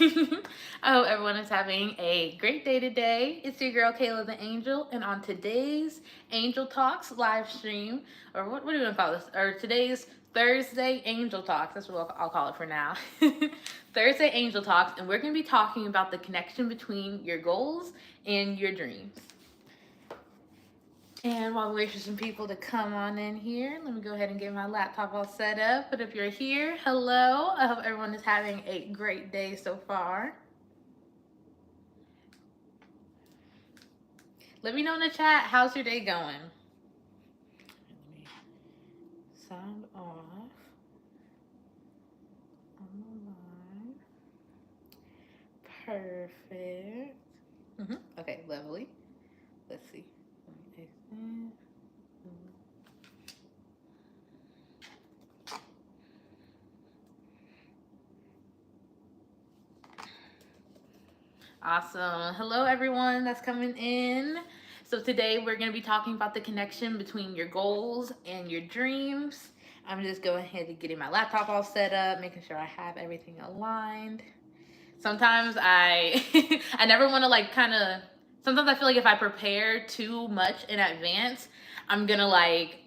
I hope everyone is having a great day today. It's your girl Kayla the Angel, and on today's Angel Talks live stream, or what do you want to call this? Or today's Thursday Angel Talks, that's what I'll call it for now. Thursday Angel Talks, and we're going to be talking about the connection between your goals and your dreams. And while we wait for some people to come on in here, let me go ahead and get my laptop all set up. But if you're here, hello. I hope everyone is having a great day so far. Let me know in the chat, how's your day going? Let me sound off on the line. Perfect. Okay, lovely. Let's see. Awesome. Hello, everyone that's coming in. So today we're going to be talking about the connection between your goals and your dreams. I'm just going ahead and getting my laptop all set up, making sure I have everything aligned. Sometimes I I never want to sometimes I feel like if I prepare too much in advance, I'm gonna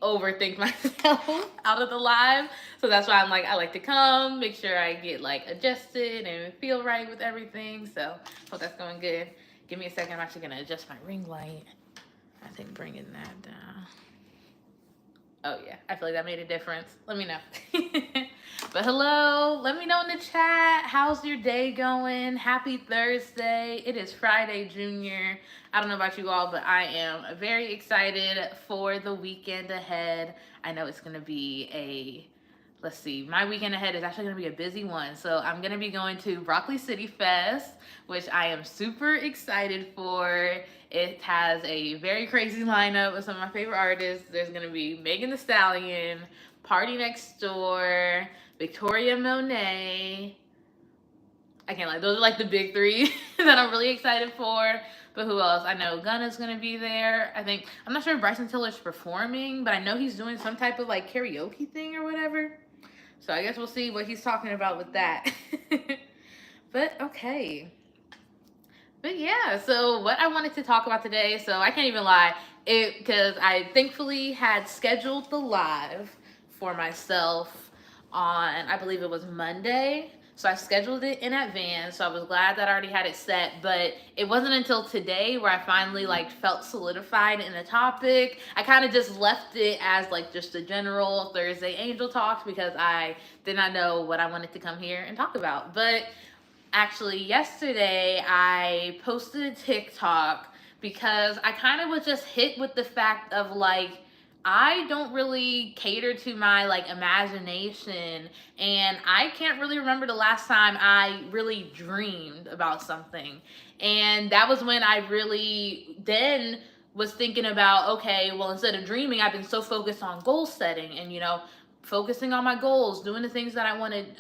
overthink myself out of the live. So that's why I like to come, make sure I get adjusted and feel right with everything. So hope that's going good. Give me a second. I'm actually gonna adjust my ring light. I think bringing that down. Oh yeah, I feel like that made a difference. Let me know. But hello, let me know in the chat. How's your day going? Happy Thursday. It is Friday, Junior. I don't know about you all, but I am very excited for the weekend ahead. I know it's going to be let's see, my weekend ahead is actually going to be a busy one. So I'm going to be going to Broccoli City Fest, which I am super excited for. It has a very crazy lineup of some of my favorite artists. There's going to be Megan Thee Stallion, Party Next Door, Victoria Monet. I can't lie, those are the big three that I'm really excited for. But who else? I know Gunna's gonna be there. I'm not sure if Bryson Tiller's performing, but I know he's doing some type of karaoke thing or whatever. So I guess we'll see what he's talking about with that. But okay. But yeah, so what I wanted to talk about today, so I can't even lie, because I thankfully had scheduled the live for myself on, I believe it was Monday. So I scheduled it in advance. So I was glad that I already had it set, but it wasn't until today where I finally felt solidified in the topic. I kind of just left it as just a general Thursday Angel Talks because I did not know what I wanted to come here and talk about. But actually, yesterday I posted a TikTok because I kind of was just hit with the fact of I don't really cater to my imagination, and I can't really remember the last time I really dreamed about something. And that was when I really then was thinking about, okay, well, instead of dreaming, I've been so focused on goal setting and focusing on my goals, doing the things that I wanted,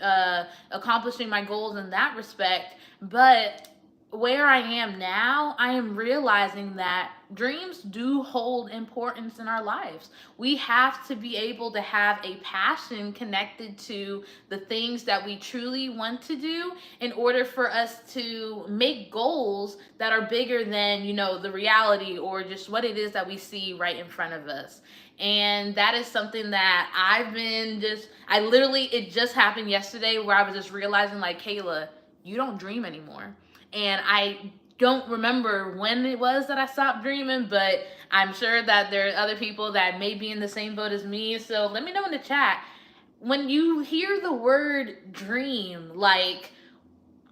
accomplishing my goals in that respect. But where I am now, I am realizing that dreams do hold importance in our lives. We have to be able to have a passion connected to the things that we truly want to do in order for us to make goals that are bigger than, the reality or just what it is that we see right in front of us. And that is something that it just happened yesterday where I was just realizing Kayla, you don't dream anymore. And I don't remember when it was that I stopped dreaming, but I'm sure that there are other people that may be in the same boat as me. So let me know in the chat, when you hear the word dream,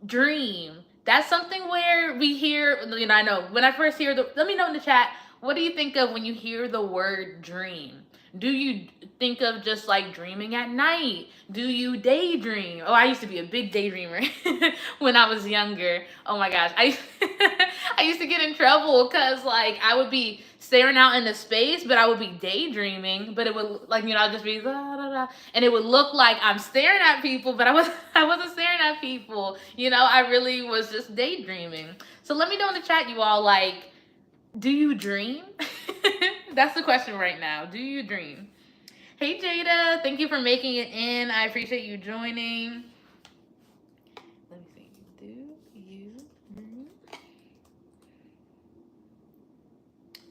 dream, that's something where we hear, I know when I first hear let me know in the chat, what do you think of when you hear the word dream? Do you think of just dreaming at night? Do you daydream? Oh, I used to be a big daydreamer when I was younger. Oh my gosh. I used to get in trouble because I would be staring out into space, but I would be daydreaming, but it would I'd just be da, da, da, and it would look like I'm staring at people, but I wasn't staring at people. I really was just daydreaming. So let me know in the chat, you all, do you dream? That's the question right now. Do you dream? Hey Jada, thank you for making it in. I appreciate you joining. Let me see.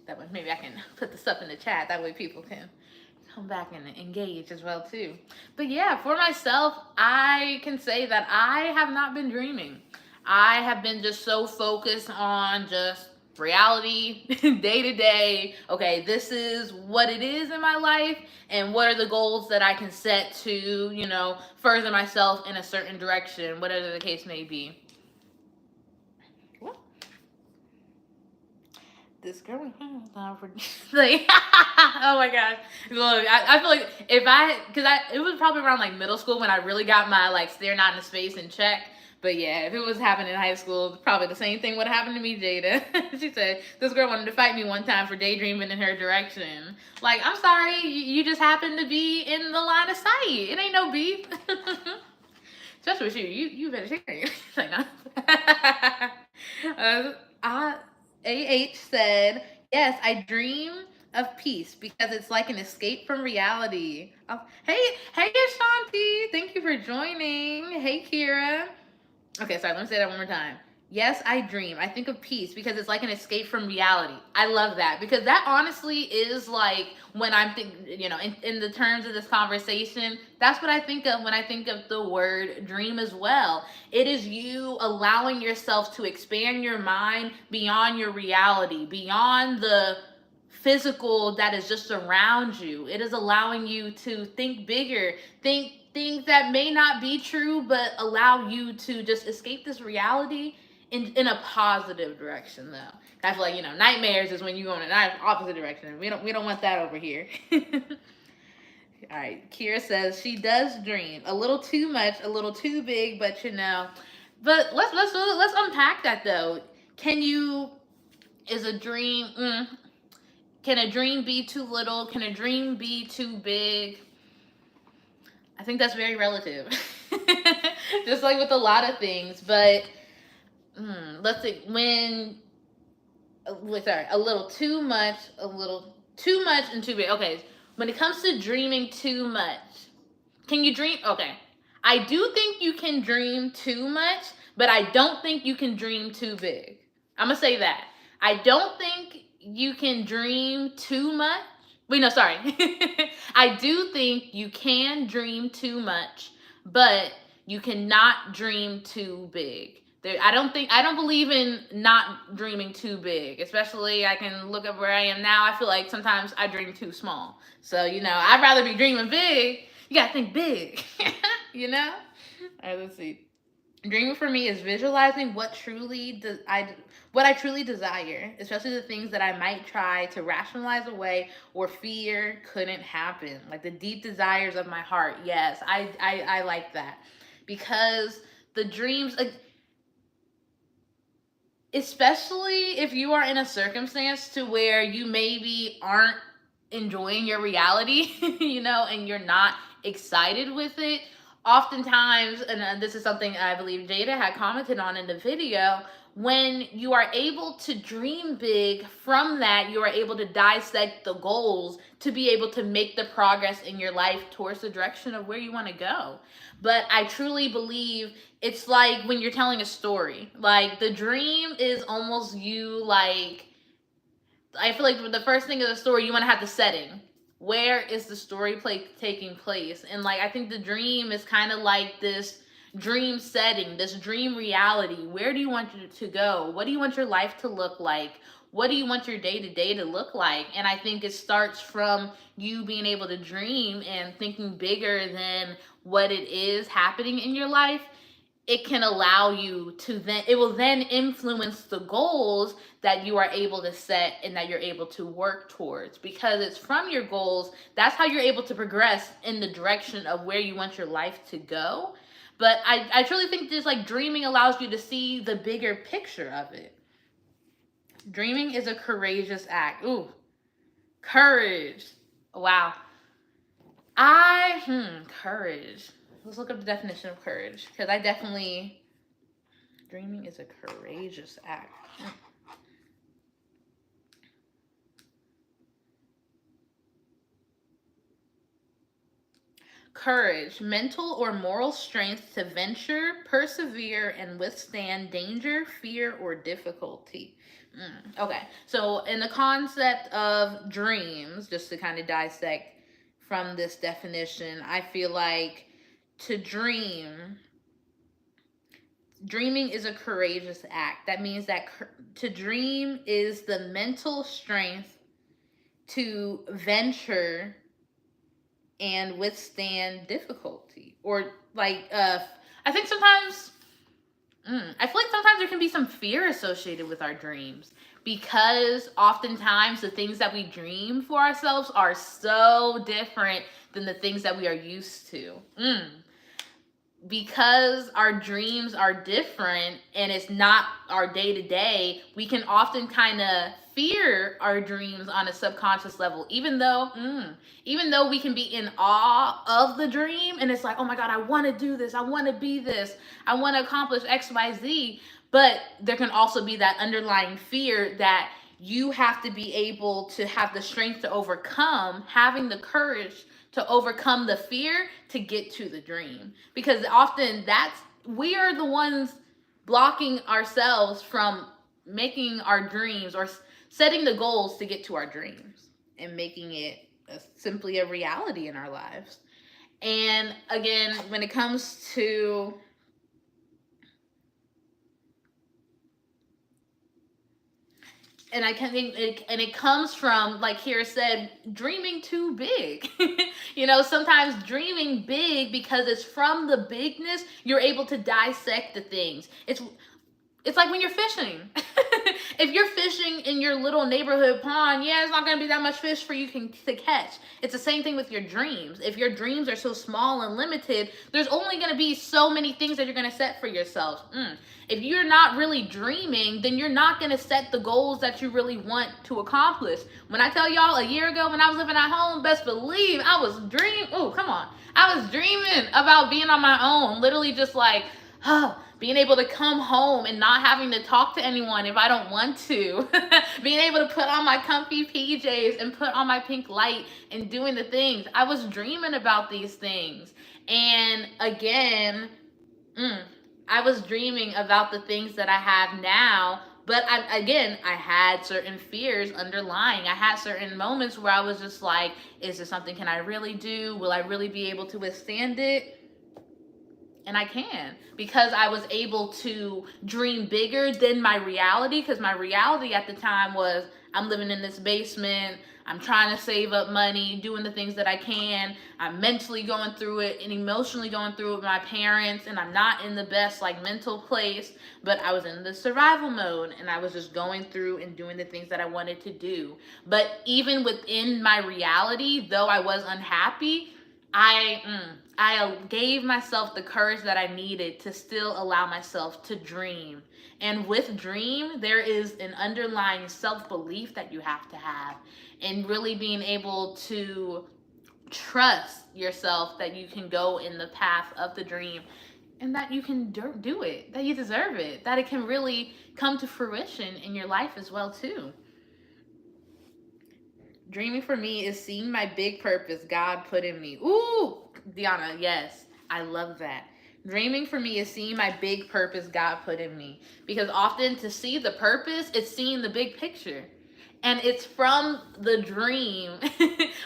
That way, maybe I can put this up in the chat. That way, people can come back and engage as well too. But yeah, for myself, I can say that I have not been dreaming. I have been just so focused on just reality, day to day. Okay, this is what it is in my life, and what are the goals that I can set to, further myself in a certain direction, whatever the case may be. This girl like oh my gosh, look, I feel like it was probably around like middle school when I really got my like staring out into space in check. But yeah, if it was happening in high school, probably the same thing would have happened to me, Jada. She said this girl wanted to fight me one time for daydreaming in her direction. Like, I'm sorry, you just happened to be in the line of sight. It ain't no beef. Just with you vegetarian. Like, no. AH said, yes, I dream of peace because it's like an escape from reality. Oh, hey, Ashanti. Thank you for joining. Hey, Kira. Okay, sorry, let me say that one more time. Yes, I dream. I think of peace because it's like an escape from reality. I love that because that honestly is like when I'm thinking, in the terms of this conversation, that's what I think of when I think of the word dream as well. It is you allowing yourself to expand your mind beyond your reality, beyond the physical that is just around you. It is allowing you to think bigger, think things that may not be true, but allow you to just escape this reality in a positive direction, though. I feel like, nightmares is when you go in an opposite direction. We don't want that over here. All right, Kira says she does dream a little too much, a little too big, but But let's unpack that though. Is a dream? Can a dream be too little? Can a dream be too big? I think that's very relative. Just like with a lot of things. But let's see. A little too much, and too big. Okay, when it comes to dreaming too much, can you dream? Okay, I do think you can dream too much, but I don't think you can dream too big. I'm gonna say that. I don't think you can dream too much. Wait, no, sorry. I do think you can dream too much, but you cannot dream too big. I don't believe in not dreaming too big. Especially, I can look at where I am now. I feel like sometimes I dream too small. So, I'd rather be dreaming big. You gotta think big. All right, let's see. Dreaming for me is visualizing what I truly desire, especially the things that I might try to rationalize away or fear couldn't happen. Like the deep desires of my heart. Yes, I like that. Because the dreams, especially if you are in a circumstance to where you maybe aren't enjoying your reality, and you're not excited with it. Oftentimes, and this is something I believe Jada had commented on in the video, when you are able to dream big, from that you are able to dissect the goals to be able to make the progress in your life towards the direction of where you want to go. But I truly believe it's like when you're telling a story. Like the dream is almost you, like, I feel like the first thing of the story, you want to have the setting. Where is the story taking place? And like, I think the dream is kind of like this dream setting, this dream reality. Where do you want it to go? What do you want your life to look like? What do you want your day to day to look like? And I think it starts from you being able to dream and thinking bigger than what it is happening in your life. It can allow you to it will then influence the goals that you are able to set and that you're able to work towards, because it's from your goals. That's how you're able to progress in the direction of where you want your life to go. But I truly think just like dreaming allows you to see the bigger picture of it. Dreaming is a courageous act. Ooh, courage. Wow. Courage. Let's look up the definition of courage, because dreaming is a courageous act. Courage, mental or moral strength to venture, persevere, and withstand danger, fear, or difficulty. Okay, so in the concept of dreams, just to kind of dissect from this definition, I feel like to dreaming is a courageous act. That means that to dream is the mental strength to venture and withstand difficulty. Or like I think sometimes I feel like sometimes there can be some fear associated with our dreams, because oftentimes the things that we dream for ourselves are so different than the things that we are used to. Because our dreams are different and it's not our day to day, we can often kind of fear our dreams on a subconscious level, even though we can be in awe of the dream, and it's like, oh my god, I want to do this, I want to be this, I want to accomplish XYZ. But there can also be that underlying fear that you have to be able to have the strength to overcome, having the courage to overcome the fear to get to the dream. Because often we are the ones blocking ourselves from making our dreams, or setting the goals to get to our dreams and making it simply a reality in our lives. And again, when it comes to and I can think and it comes from, like here said, dreaming too big. Sometimes dreaming big, because it's from the bigness you're able to dissect the things. It's like when you're fishing. If you're fishing in your little neighborhood pond, yeah, it's not going to be that much fish for you to catch. It's the same thing with your dreams. If your dreams are so small and limited, there's only going to be so many things that you're going to set for yourself. If you're not really dreaming, then you're not going to set the goals that you really want to accomplish. When I tell y'all, a year ago when I was living at home, best believe I was dreaming. Oh, come on. I was dreaming about being on my own. Literally just like, being able to come home and not having to talk to anyone if I don't want to. Being able to put on my comfy PJs and put on my pink light and doing the things. I was dreaming about these things. And again, I was dreaming about the things that I have now. But I had certain fears underlying. I had certain moments where I was just like, is this something can I really do? Will I really be able to withstand it? And I can, because I was able to dream bigger than my reality. Because my reality at the time was, I'm living in this basement, I'm trying to save up money, doing the things that I can, I'm mentally going through it and emotionally going through it with my parents, and I'm not in the best mental place. But I was in the survival mode, and I was just going through and doing the things that I wanted to do. But even within my reality, though I was unhappy, I gave myself the courage that I needed to still allow myself to dream. And with dream, there is an underlying self-belief that you have to have, and really being able to trust yourself that you can go in the path of the dream, and that you can do it, that you deserve it, that it can really come to fruition in your life as well too. Dreaming for me is seeing my big purpose God put in me. Ooh, Deanna, yes, I love that. Dreaming for me is seeing my big purpose God put in me. Because often to see the purpose, it's seeing the big picture. And it's from the dream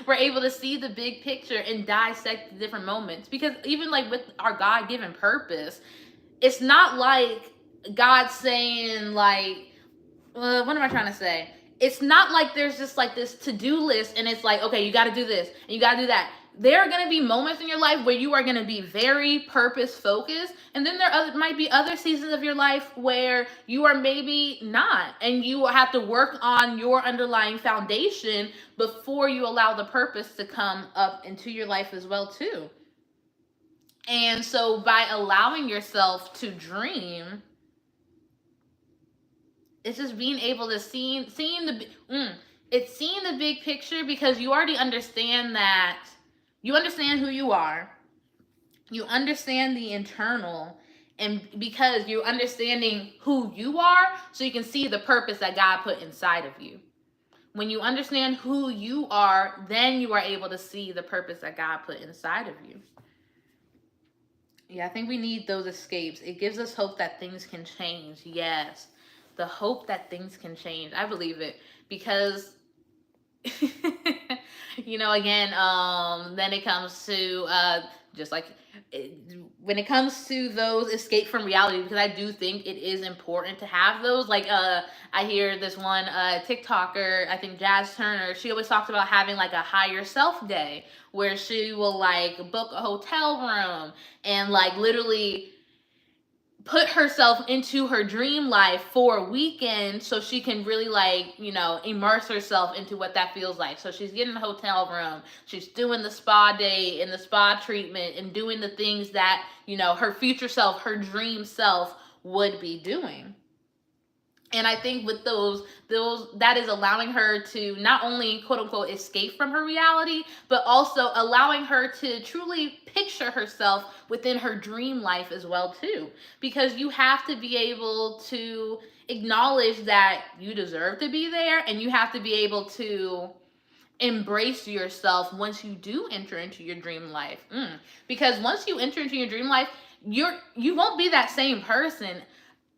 we're able to see the big picture and dissect the different moments. Because even with our God-given purpose, it's not like God saying what am I trying to say? It's not like there's just this to-do list and it's like, okay, you got to do this and you got to do that. There are going to be moments in your life where you are going to be very purpose focused, and then might be other seasons of your life where you are maybe not, and you will have to work on your underlying foundation before you allow the purpose to come up into your life as well too. And so by allowing yourself to dream, it's just being able to seeing it's seeing the big picture, because you already understand that you understand who you are, you understand the internal, and because you're understanding who you are, so you can see the purpose that God put inside of you. When you understand who you are, then you are able to see the purpose that God put inside of you. Yeah, I think we need those escapes. It gives us hope that things can change. Yes. The hope that things can change. I believe it because again, then it comes to just like it, when it comes to those escape from reality, because I do think it is important to have those. Like I hear this one TikToker, I think Jazz Turner, she always talks about having like a higher self day where she will like book a hotel room and like literally put herself into her dream life for a weekend so she can really like immerse herself into what that feels like. So she's getting a hotel room, she's doing the spa day and the spa treatment and doing the things that her future self, her dream self would be doing. And I think with those that is allowing her to not only quote unquote escape from her reality, but also allowing her to truly picture herself within her dream life as well too. Because you have to be able to acknowledge that you deserve to be there, and you have to be able to embrace yourself once you do enter into your dream life. Because once you enter into your dream life, you won't be that same person.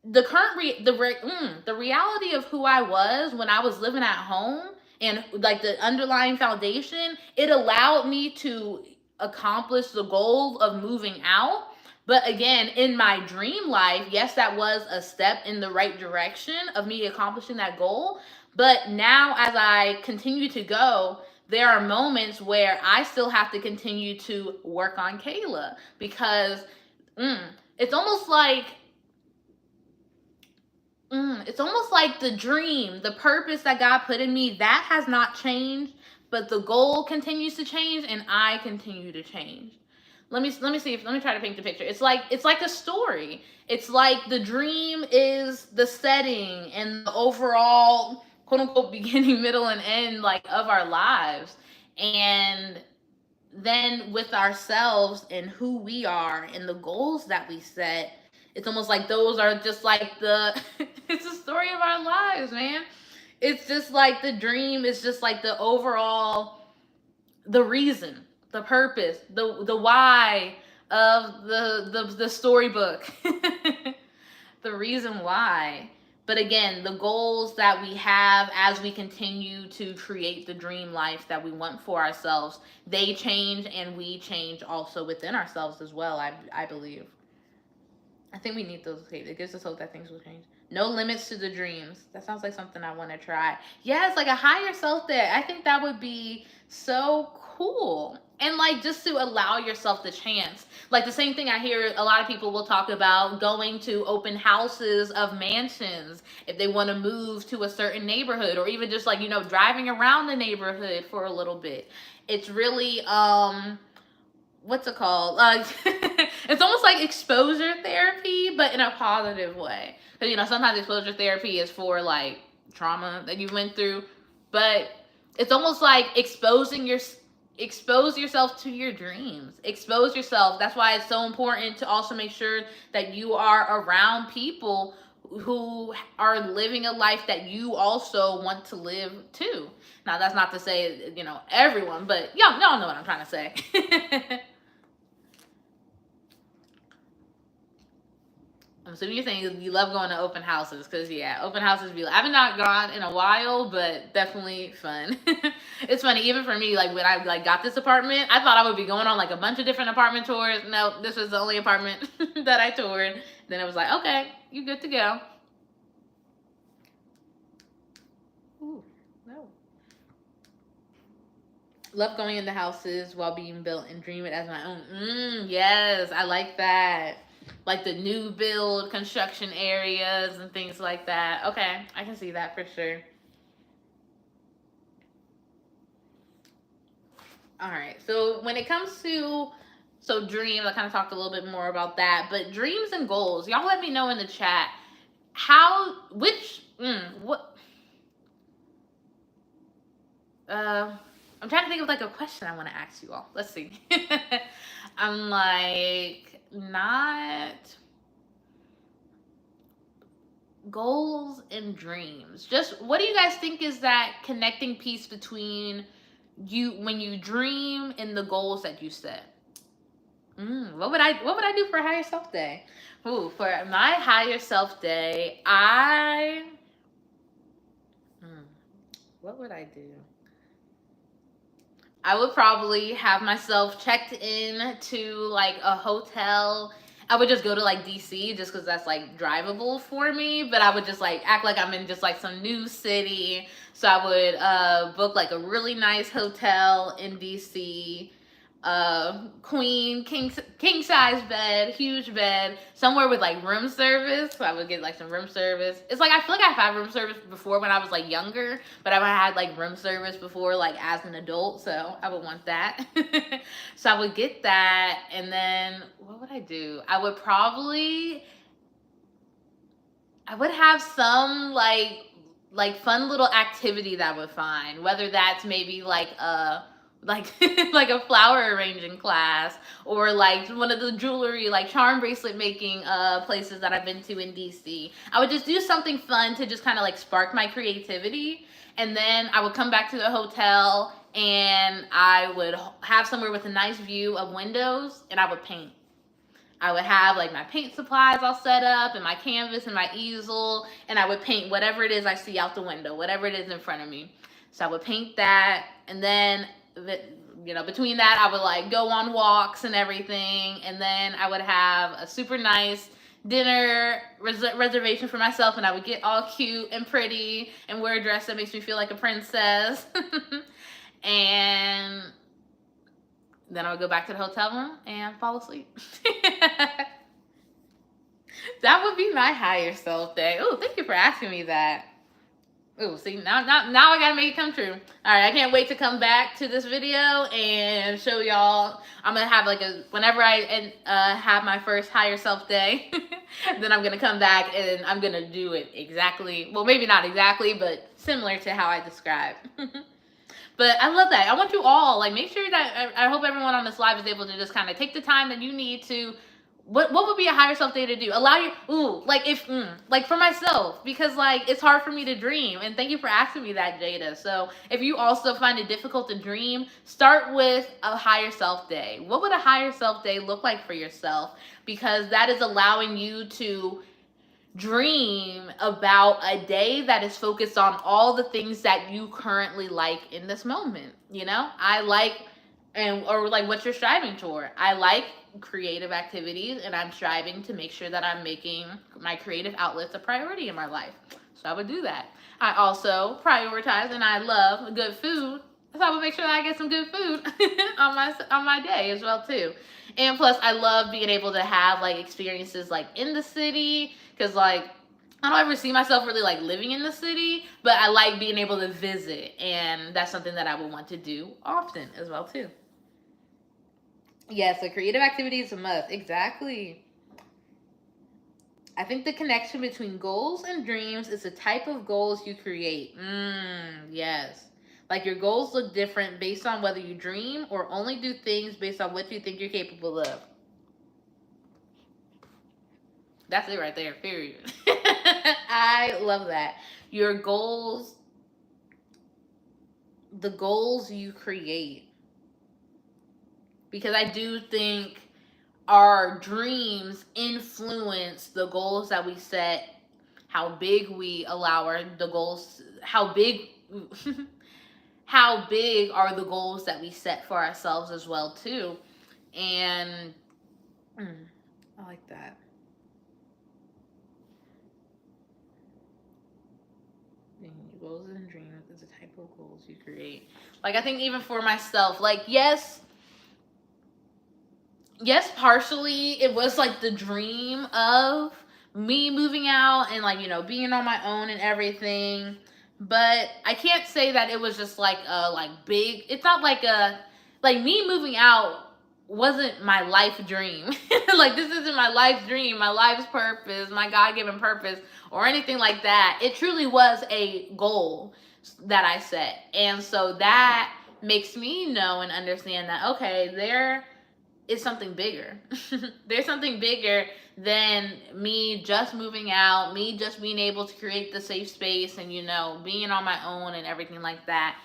The current the reality of who I was when I was living at home, and like the underlying foundation, it allowed me to accomplish the goal of moving out. But again, in my dream life, yes, that was a step in the right direction of me accomplishing that goal. But now, as I continue to go, there are moments where I still have to continue to work on Kayla, because it's almost like it's almost like the dream, the purpose that God put in me, that has not changed, but the goal continues to change, and I continue to change. Let me try to paint the picture. It's like a story. It's like the dream is the setting and the overall quote unquote beginning, middle, and end like of our lives. And then with ourselves and who we are and the goals that we set, it's almost like those are just like the it's the story of our lives, man. It's just like the dream is just like the overall, the reason, the purpose, the why of the storybook. The reason why. But again, the goals that we have as we continue to create the dream life that we want for ourselves, they change, and we change also within ourselves as well, I believe. I think we need those. It gives us hope that things will change. No limits to the dreams. That sounds like something I want to try. Yeah, it's like a higher self there. I think that would be so cool. And like just to allow yourself the chance. Like the same thing I hear a lot of people will talk about, going to open houses of mansions if they want to move to a certain neighborhood, or even just like, driving around the neighborhood for a little bit. It's really what's it called? It's almost like exposure therapy, but in a positive way. Because sometimes exposure therapy is for like trauma that you went through, but it's almost like expose yourself to your dreams. Expose yourself. That's why it's so important to also make sure that you are around people who are living a life that you also want to live too. Now, that's not to say, everyone, but y'all know what I'm trying to say. I'm assuming you're saying you love going to open houses, because yeah, open houses be. I have not gone in a while, but definitely fun. It's funny, even for me. Like when I like got this apartment, I thought I would be going on like a bunch of different apartment tours. No, this was the only apartment that I toured. Then it was like, okay, you good to go. Ooh, no. Love going into houses while being built and dream it as my own. Yes, I like that. Like the new build construction areas and things like that. Okay, I can see that for sure. All right. So when it comes to dreams, I kind of talked a little bit more about that, but dreams and goals. Y'all let me know in the chat what I'm trying to think of like a question I want to ask you all. Let's see. I'm like, not goals and dreams. Just what do you guys think is that connecting piece between you when you dream and the goals that you set? What would I do for a higher self day? Ooh, for my higher self day, mm, what would I do? I would probably have myself checked in to like a hotel. I would just go to like DC just because that's like drivable for me. But I would just like act like I'm in just like some new city. So I would book like a really nice hotel in DC, queen king size bed, huge bed, somewhere with like room service. So I would get like some room service. It's like I feel like I've had room service before when I was like younger, but I've had like room service before like as an adult. So I would want that. So I would get that, and then what would I do? I would have some like fun little activity that I would find, whether that's maybe like a like like a flower arranging class, or like one of the jewelry like charm bracelet making places that I've been to in DC. I would just do something fun to just kind of like spark my creativity, and then I would come back to the hotel and I would have somewhere with a nice view of windows, and I would paint. I would have like my paint supplies all set up and my canvas and my easel, and I would paint whatever it is I see out the window, whatever it is in front of me. So I would paint that, and then between that I would like go on walks and everything, and then I would have a super nice dinner reservation for myself, and I would get all cute and pretty and wear a dress that makes me feel like a princess. And then I would go back to the hotel room and fall asleep. That would be my higher self day. Oh, thank you for asking me that. Oh, see, now I gotta make it come true. All right, I can't wait to come back to this video and show y'all. I'm gonna have like whenever I have my first higher self day, then I'm gonna come back and I'm gonna do it exactly. Well, maybe not exactly, but similar to how I described. But I love that. I want you all like make sure that I hope everyone on this live is able to just kind of take the time that you need to. What would be a higher self day to do? Allow you like if like for myself, because like it's hard for me to dream, and thank you for asking me that, Jada. So if you also find it difficult to dream, start with a higher self day. What would a higher self day look like for yourself? Because that is allowing you to dream about a day that is focused on all the things that you currently like in this moment. I like, or like what you're striving toward. I like creative activities, and I'm striving to make sure that I'm making my creative outlets a priority in my life. So I would do that. I also prioritize and I love good food. So I would make sure that I get some good food on my day as well too. And plus I love being able to have like experiences like in the city, because like I don't ever see myself really like living in the city, but I like being able to visit, and that's something that I would want to do often as well too. Yes, a creative activity is a must. Exactly. I think the connection between goals and dreams is the type of goals you create. Yes. Like your goals look different based on whether you dream or only do things based on what you think you're capable of. That's it right there, period. I love that. Your goals, the goals you create. Because I do think our dreams influence the goals that we set, how big we allow the goals, how big how big are the goals that we set for ourselves as well too. And I like that. Goals and dreams is the type of goals you create. Like I think even for myself, like yes, partially it was like the dream of me moving out and like being on my own and everything, but I can't say that it was just like a like big. It's not like a like me moving out wasn't my life dream. Like this isn't my life dream, my life's purpose, my God-given purpose, or anything like that. It truly was a goal that I set, and so that makes me know and understand that okay, there is something bigger. There's something bigger than me just moving out, me just being able to create the safe space and being on my own and everything like that.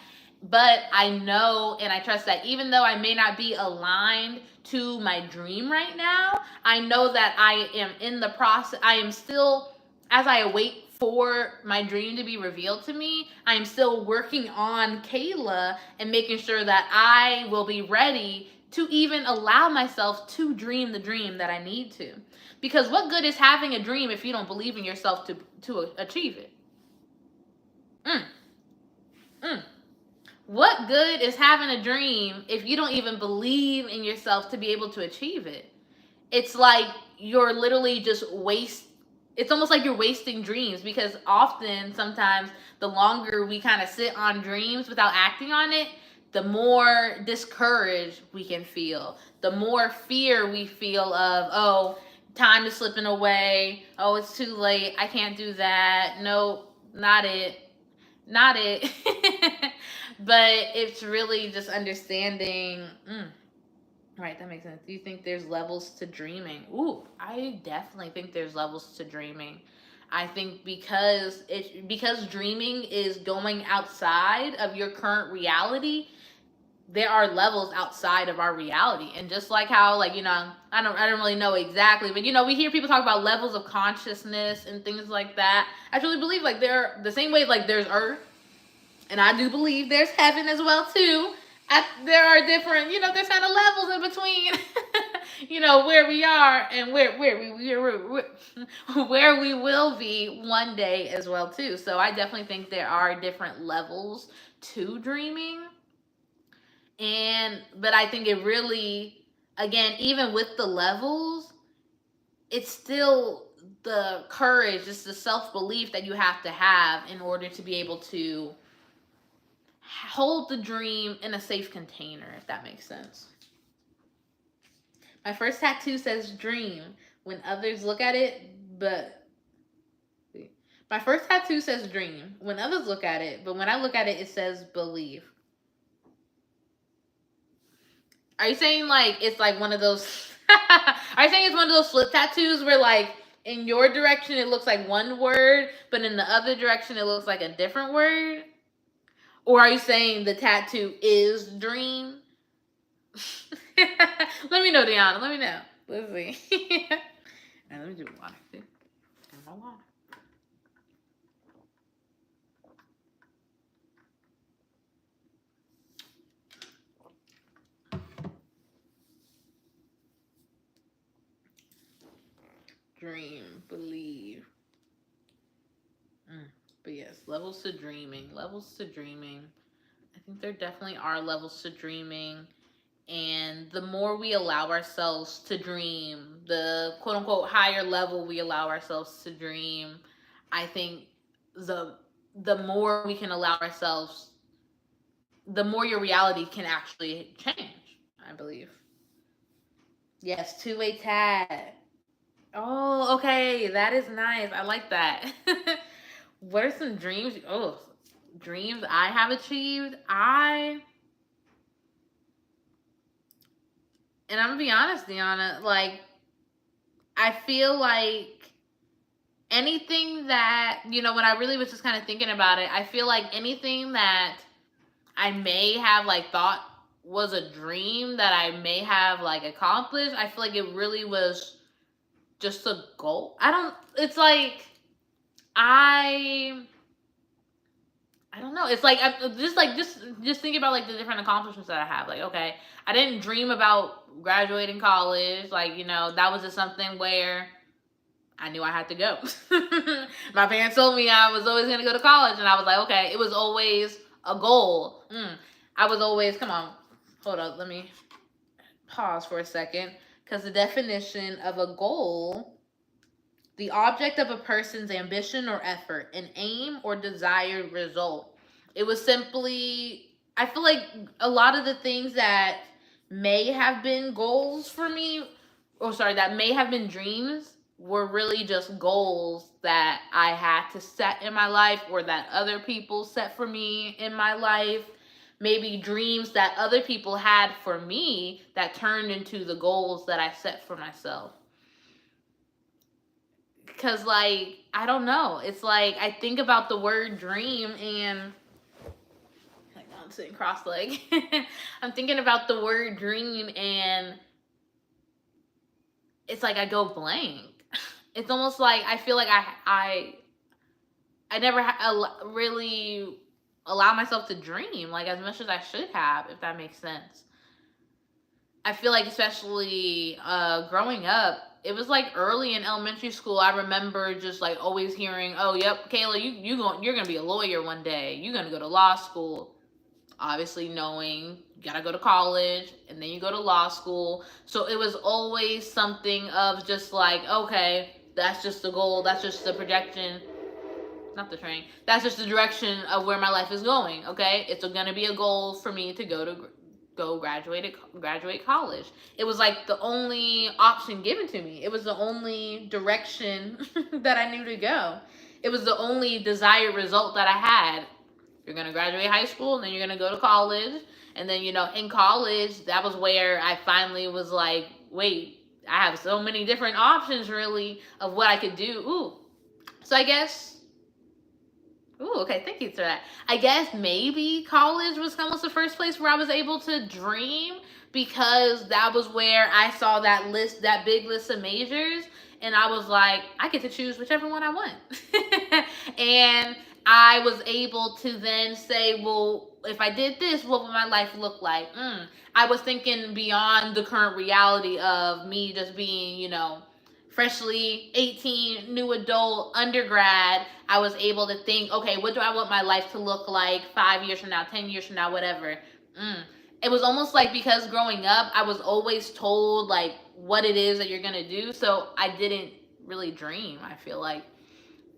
But I know and I trust that even though I may not be aligned to my dream right now, I know that I am in the process. I am still, as I await for my dream to be revealed to me, I am still working on Kayla and making sure that I will be ready to even allow myself to dream the dream that I need to. Because what good is having a dream if you don't believe in yourself to achieve it? Mm, mm. What good is having a dream if you don't even believe in yourself to be able to achieve it? It's like you're literally just it's almost like you're wasting dreams, because often sometimes the longer we kind of sit on dreams without acting on it, the more discouraged we can feel, the more fear we feel of, oh, time is slipping away, oh, it's too late, I can't do that, no, not it, not it. But it's really just understanding. Right, that makes sense. Do you think there's levels to dreaming? Ooh, I definitely think there's levels to dreaming. I think because dreaming is going outside of your current reality, there are levels outside of our reality. And just like how, like, I don't really know exactly, but we hear people talk about levels of consciousness and things like that. I truly believe, like, they're the same way, like there's earth, and I do believe there's heaven as well too. There are different, there's kind of levels in between, where we are and where we will be one day as well too. So I definitely think there are different levels to dreaming, but I think it really, again, even with the levels, it's still the courage, it's the self belief that you have to have in order to be able to hold the dream in a safe container, if that makes sense. My first tattoo says dream when others look at it, but my first tattoo says dream when others look at it, but when I look at it, it says believe. Are you saying like it's like one of those? Are you saying it's one of those slip tattoos where like in your direction it looks like one word, but in the other direction it looks like a different word? Or are you saying the tattoo is dream? Let me know, Deanna. Let me know. Let's see. And let me do water too. And my water. Dream, believe. But yes, levels to dreaming. Levels to dreaming. I think there definitely are levels to dreaming. And the more we allow ourselves to dream, the quote unquote higher level we allow ourselves to dream, I think the more we can allow ourselves, the more your reality can actually change, I believe. Yes, two-way tag. Oh, okay. That is nice. I like that. What are some dreams? Oh, dreams I have achieved. And I'm gonna be honest, Deanna, like, I feel like anything that, when I really was just kind of thinking about it, I feel like anything that I may have like thought was a dream that I may have like accomplished, I feel like it really was just a goal. It's like I I don't know. It's like just thinking about like the different accomplishments that I have. Like, okay, I didn't dream about graduating college. Like, that was just something where I knew I had to go. My parents told me I was always gonna go to college, and I was like, okay, it was always a goal. I was always, come on, hold up, let me pause for a second, because the definition of a goal: the object of a person's ambition or effort, an aim or desired result. It was simply, I feel like a lot of the things that may have been goals for me, or sorry, that may have been dreams, were really just goals that I had to set in my life, or that other people set for me in my life. Maybe dreams that other people had for me that turned into the goals that I set for myself. Because, like, I don't know, it's like I think about the word dream, and sitting cross-legged. I'm thinking about the word dream, and it's like I go blank. It's almost like I feel like I never really allow myself to dream like as much as I should have, if that makes sense. I feel like especially growing up, it was like early in elementary school. I remember just like always hearing, "Oh, yep, Kayla, you're gonna be a lawyer one day. You're gonna go to law school." Obviously, knowing you gotta go to college and then you go to law school. So it was always something of just like, okay, that's just the goal. That's just the projection. Not the train. That's just the direction of where my life is going. Okay, it's gonna be a goal for me to graduate college. It was like the only option given to me. It was the only direction that I knew to go. It was the only desired result that I had. You're gonna graduate high school, and then you're gonna go to college, and then in college, that was where I finally was like, wait, I have so many different options, really, of what I could do. Ooh, so I guess. Ooh, okay, thank you for that. I guess maybe college was almost the first place where I was able to dream, because that was where I saw that list, that big list of majors, and I was like, I get to choose whichever one I want. And I was able to then say, well, if I did this, what would my life look like? I was thinking beyond the current reality of me just being, freshly 18, new adult, undergrad. I was able to think, okay, what do I want my life to look like 5 years from now, 10 years from now, whatever. It was almost like, because growing up, I was always told like what it is that you're going to do. So I didn't really dream, I feel like.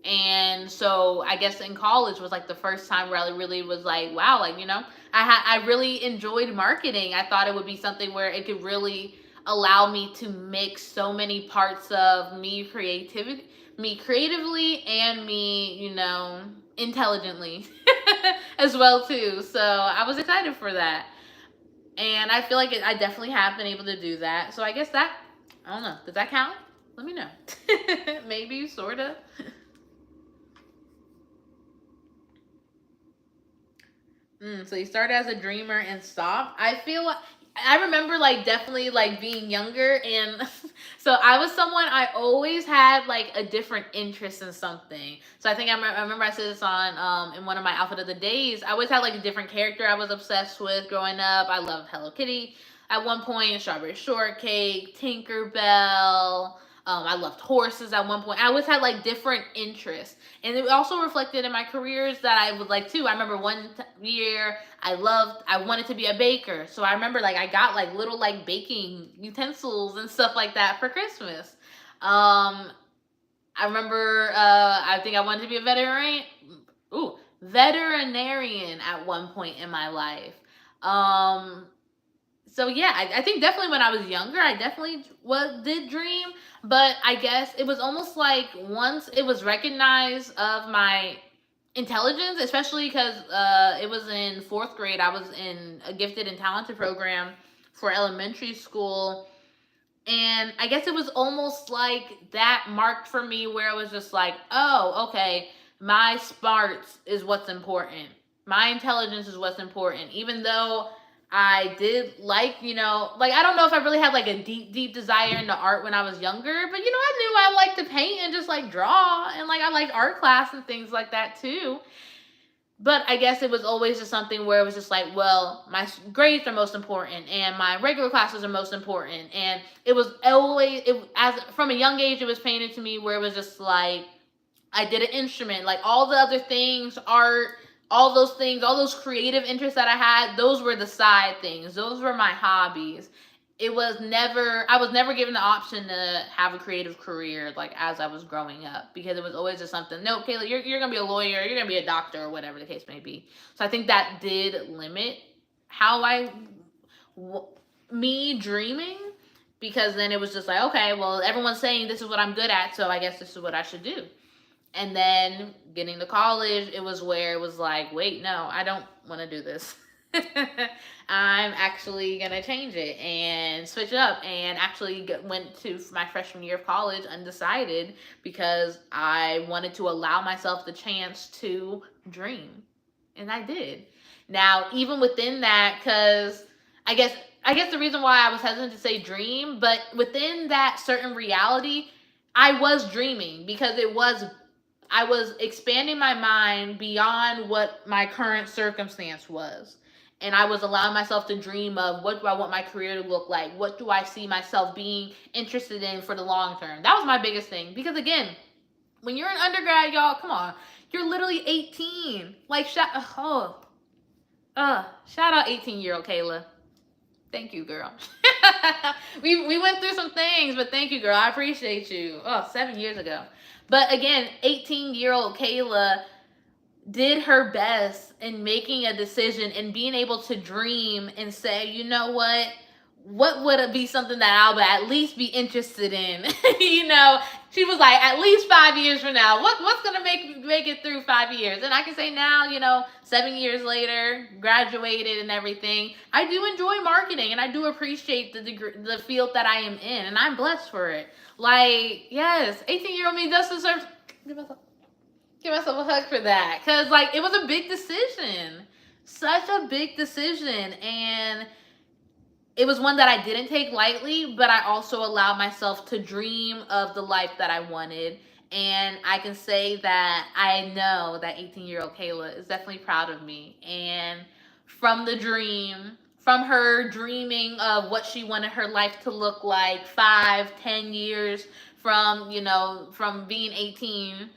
And so I guess in college was like the first time where I really was like, wow, like, I really enjoyed marketing. I thought it would be something where it could really allow me to mix so many parts of me creatively, and me, intelligently as well too. So I was excited for that. And I feel like I definitely have been able to do that. So I guess that, I don't know, does that count? Let me know. Maybe, sort of. So you started as a dreamer and stopped. I remember like definitely like being younger, and so I was someone, I always had like a different interest in something. So I think I remember I said this on in one of my outfit of the days. I always had like a different character I was obsessed with growing up. I loved Hello Kitty at one point, Strawberry Shortcake, Tinkerbell. I loved horses at one point. I always had like different interests, and it also reflected in my careers that I would like too. I remember one year I wanted to be a baker, so I remember like I got like little like baking utensils and stuff like that for Christmas. I remember I think I wanted to be a veterinarian at one point in my life. So yeah, I think definitely when I was younger, I definitely did dream, but I guess it was almost like once it was recognized of my intelligence, especially because it was in fourth grade. I was in a gifted and talented program for elementary school, and I guess it was almost like that marked for me, where it was just like, oh, okay, my smarts is what's important. My intelligence is what's important. Even though I did like, like I don't know if I really had like a deep, deep desire into art when I was younger, but I knew I liked to paint and just like draw, and like I liked art class and things like that too. But I guess it was always just something where it was just like, well, my grades are most important, and my regular classes are most important. And it was always, as from a young age, it was painted to me where it was just like, I did an instrument, like all the other things, art, all those things, all those creative interests that I had, those were the side things. Those were my hobbies. I was never given the option to have a creative career like as I was growing up, because it was always just something, no, Kayla, you're going to be a lawyer, you're going to be a doctor, or whatever the case may be. So I think that did limit how me dreaming, because then it was just like, okay, well, everyone's saying this is what I'm good at, so I guess this is what I should do. And then getting to college, it was where it was like, wait, no, I don't want to do this. I'm actually going to change it and switch it up, and actually went to my freshman year of college undecided, because I wanted to allow myself the chance to dream. And I did. Now, even within that, because I guess I guess the reason why I was hesitant to say dream, but within that certain reality, I was dreaming because I was expanding my mind beyond what my current circumstance was. And I was allowing myself to dream of what do I want my career to look like? What do I see myself being interested in for the long term? That was my biggest thing. Because again, when you're an undergrad, y'all, come on. You're literally 18. Like, shout out 18-year-old Kayla. Thank you, girl. we went through some things, but thank you, girl. I appreciate you. Oh, 7 years ago. But again, 18-year-old Kayla did her best in making a decision and being able to dream and say, you know what would it be something that I'll at least be interested in? You know, she was like, at least 5 years from now, what's gonna make it through 5 years? And I can say now, you know, 7 years later, graduated and everything, I do enjoy marketing and I do appreciate the field that I am in, and I'm blessed for it. Like, yes, 18-year-old me does deserve. Give myself a hug for that, because like it was a big decision, such a big decision, and it was one that I didn't take lightly, but I also allowed myself to dream of the life that I wanted. And I can say that I know that 18-year-old Kayla is definitely proud of me. And from the dream, from her dreaming of what she wanted her life to look like 5, 10 years from, you know, from being 18,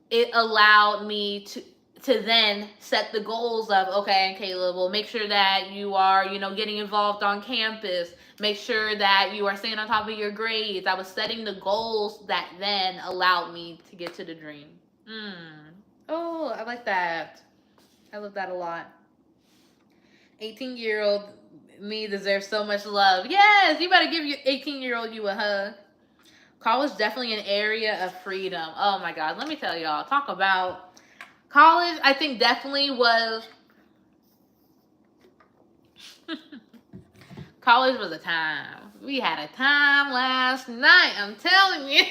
it allowed me to then set the goals of, okay, Kayla, well, make sure that you are, you know, getting involved on campus. Make sure that you are staying on top of your grades. I was setting the goals that then allowed me to get to the dream. Oh, I like that. I love that a lot. 18-year-old me deserves so much love. Yes, you better give your 18-year-old you a hug. College definitely an area of freedom. Oh my God, let me tell y'all. Talk about college. I think definitely was. College was a time. We had a time last night. I'm telling you.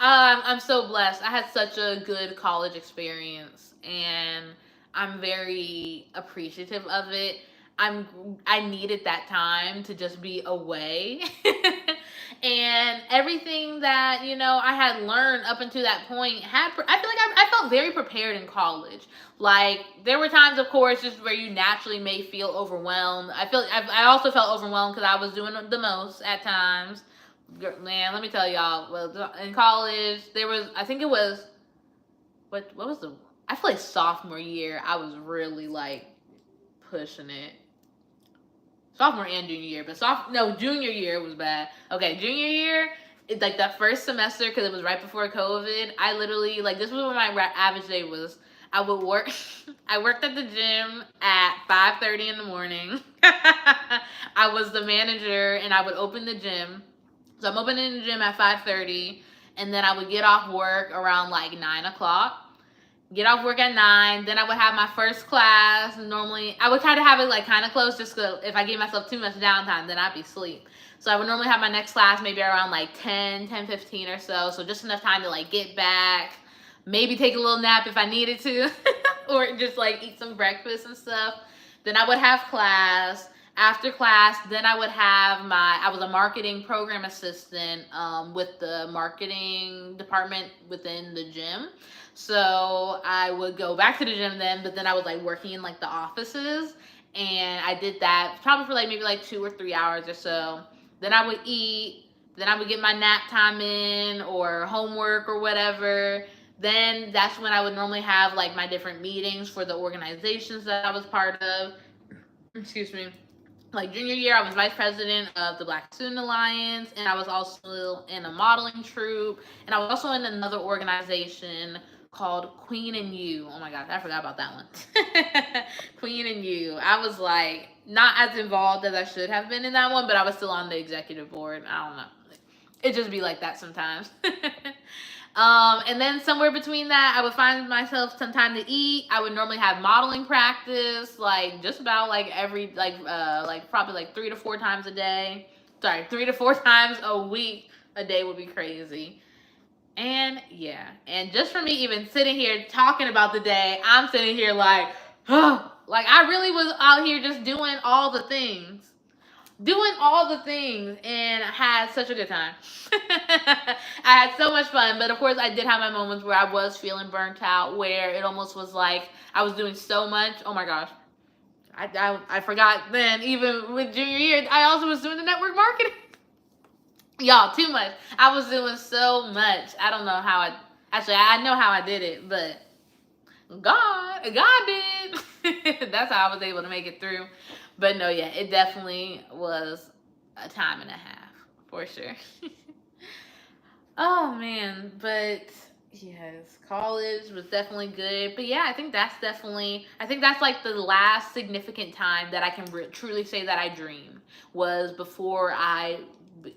I'm so blessed. I had such a good college experience, and I'm very appreciative of it. I needed that time to just be away. And everything that, you know, I had learned up until that point I feel like I felt very prepared in college. Like, there were times, of course, just where you naturally may feel overwhelmed. I also felt overwhelmed because I was doing the most at times. Man, let me tell y'all. Well, in college, there was, I think it was, what was the, I feel like sophomore year, I was really like pushing it. Sophomore and junior year, but junior year was bad. Okay, junior year, it's like that first semester, because it was right before COVID. I literally, like, this was when my average day was. I would work. I worked at the gym at 5:30 in the morning. I was the manager, and I would open the gym. So I'm opening the gym at 5:30, and then I would get off work around like 9 o'clock. Get off work at 9. Then I would have my first class. Normally, I would try to have it like kind of close, just because if I gave myself too much downtime, then I'd be asleep. So I would normally have my next class maybe around like 10:15 or so. So just enough time to like get back, maybe take a little nap if I needed to, or just like eat some breakfast and stuff. Then I would have class. After class, then I would have I was a marketing program assistant with the marketing department within the gym. So I would go back to the gym then, but then I was like working in like the offices, and I did that probably for like maybe like 2 or 3 hours or so. Then I would eat, then I would get my nap time in or homework or whatever. Then that's when I would normally have like my different meetings for the organizations that I was part of. Excuse me. Like junior year, I was vice president of the Black Student Alliance, and I was also in a modeling troupe, and I was also in another organization called Queen and You. Oh my God, I forgot about that one. Queen and You. I was like not as involved as I should have been in that one, but I was still on the executive board. I don't know. It just be like that sometimes. And then somewhere between that, I would find myself some time to eat. I would normally have modeling practice, like just about like every, like probably like 3 to 4 times a day. Sorry, 3 to 4 times a week. A day would be crazy. And yeah, and just for me even sitting here talking about the day, I'm sitting here like, oh, like I really was out here just doing all the things. Doing all the things, and I had such a good time. I had so much fun, but of course I did have my moments where I was feeling burnt out, where it almost was like I was doing so much. Oh my gosh. I forgot then, even with junior year, I also was doing the network marketing. Y'all, too much. I was doing so much. I don't know how I know how I did it, but God did. That's how I was able to make it through. But no, yeah, it definitely was a time and a half for sure. Oh man, but yes, college was definitely good. But yeah, I think that's like the last significant time that I can truly say that I dreamed was before I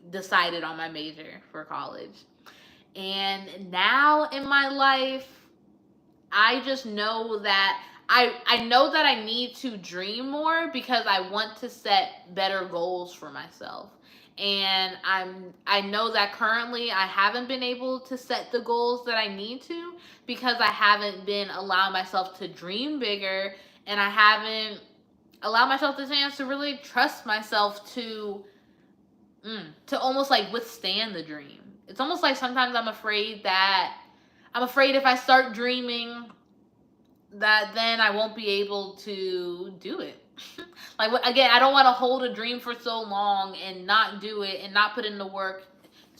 decided on my major for college. And now in my life, I just know that I know that I need to dream more because I want to set better goals for myself. And I know that currently I haven't been able to set the goals that I need to because I haven't been allowing myself to dream bigger, and I haven't allowed myself the chance to really trust myself to almost like withstand the dream. It's almost like sometimes I'm afraid if I start dreaming that then I won't be able to do it. Like again, I don't want to hold a dream for so long and not do it and not put in the work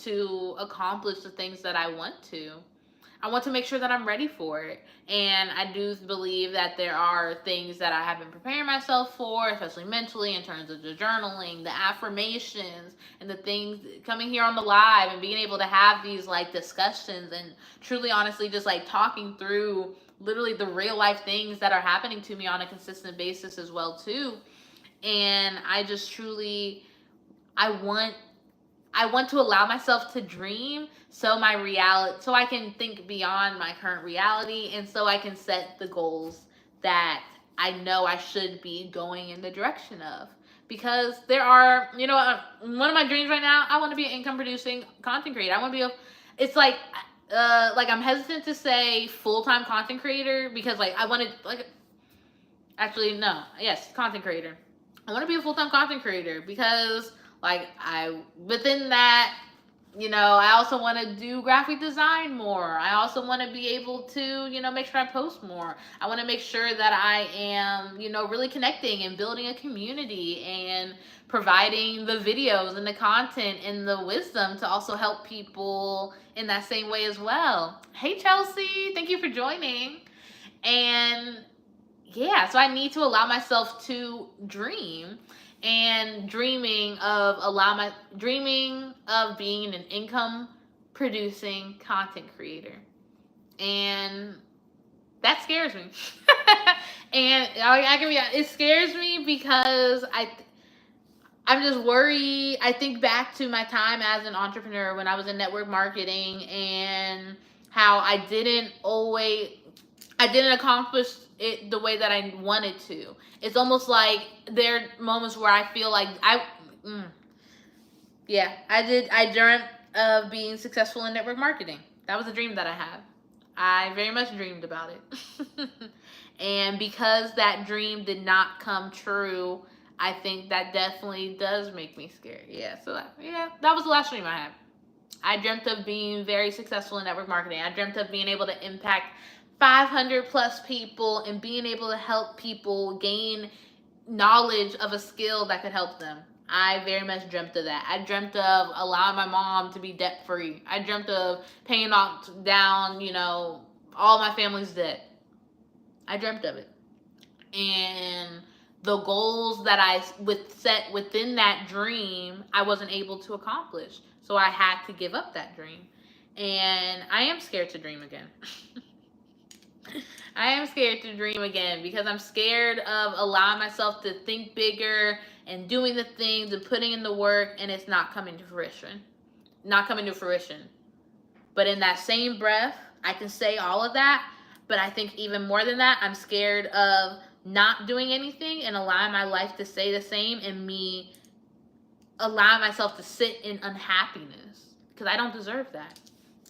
to accomplish the things that I want to. I want to make sure that I'm ready for it. And I do believe that there are things that I have been preparing myself for, especially mentally, in terms of the journaling, the affirmations, and the things coming here on the live and being able to have these like discussions and truly, honestly, just like talking through literally the real life things that are happening to me on a consistent basis as well too. And I just truly, I want I want to allow myself to dream so I can think beyond my current reality, and so I can set the goals that I know I should be going in the direction of. Because there are, one of my dreams right now, I want to be an income producing content creator. I want to be it's like I'm hesitant to say full-time content creator because like I want to like actually no, yes, content creator. I want to be a full-time content creator because like I within that, I also want to do graphic design more. I also want to be able to, make sure I post more. I want to make sure that I am, really connecting and building a community and providing the videos and the content and the wisdom to also help people in that same way as well. Hey Chelsea, thank you for joining. And yeah, so I need to allow myself to dream, and dreaming of being an income producing content creator. And that scares me. And I can be it scares me because I'm just worried. I think back to my time as an entrepreneur when I was in network marketing and how I didn't accomplish it the way that I wanted to. It's almost like there are moments where I feel like I dreamt of being successful in network marketing. That was a dream that I had. I very much dreamed about it. And because that dream did not come true, I think that definitely does make me scared. Yeah, that was the last dream I had. I dreamt of being very successful in network marketing. I dreamt of being able to impact 500 plus people and being able to help people gain knowledge of a skill that could help them. I very much dreamt of that. I dreamt of allowing my mom to be debt free. I dreamt of paying off down, all my family's debt. I dreamt of it. And the goals that I set within that dream, I wasn't able to accomplish. So I had to give up that dream. And I am scared to dream again. I am scared to dream again because I'm scared of allowing myself to think bigger and doing the things and putting in the work, and it's not coming to fruition. Not coming to fruition. But in that same breath, I can say all of that, but I think even more than that, I'm scared of not doing anything and allowing my life to stay the same and me allowing myself to sit in unhappiness because I don't deserve that.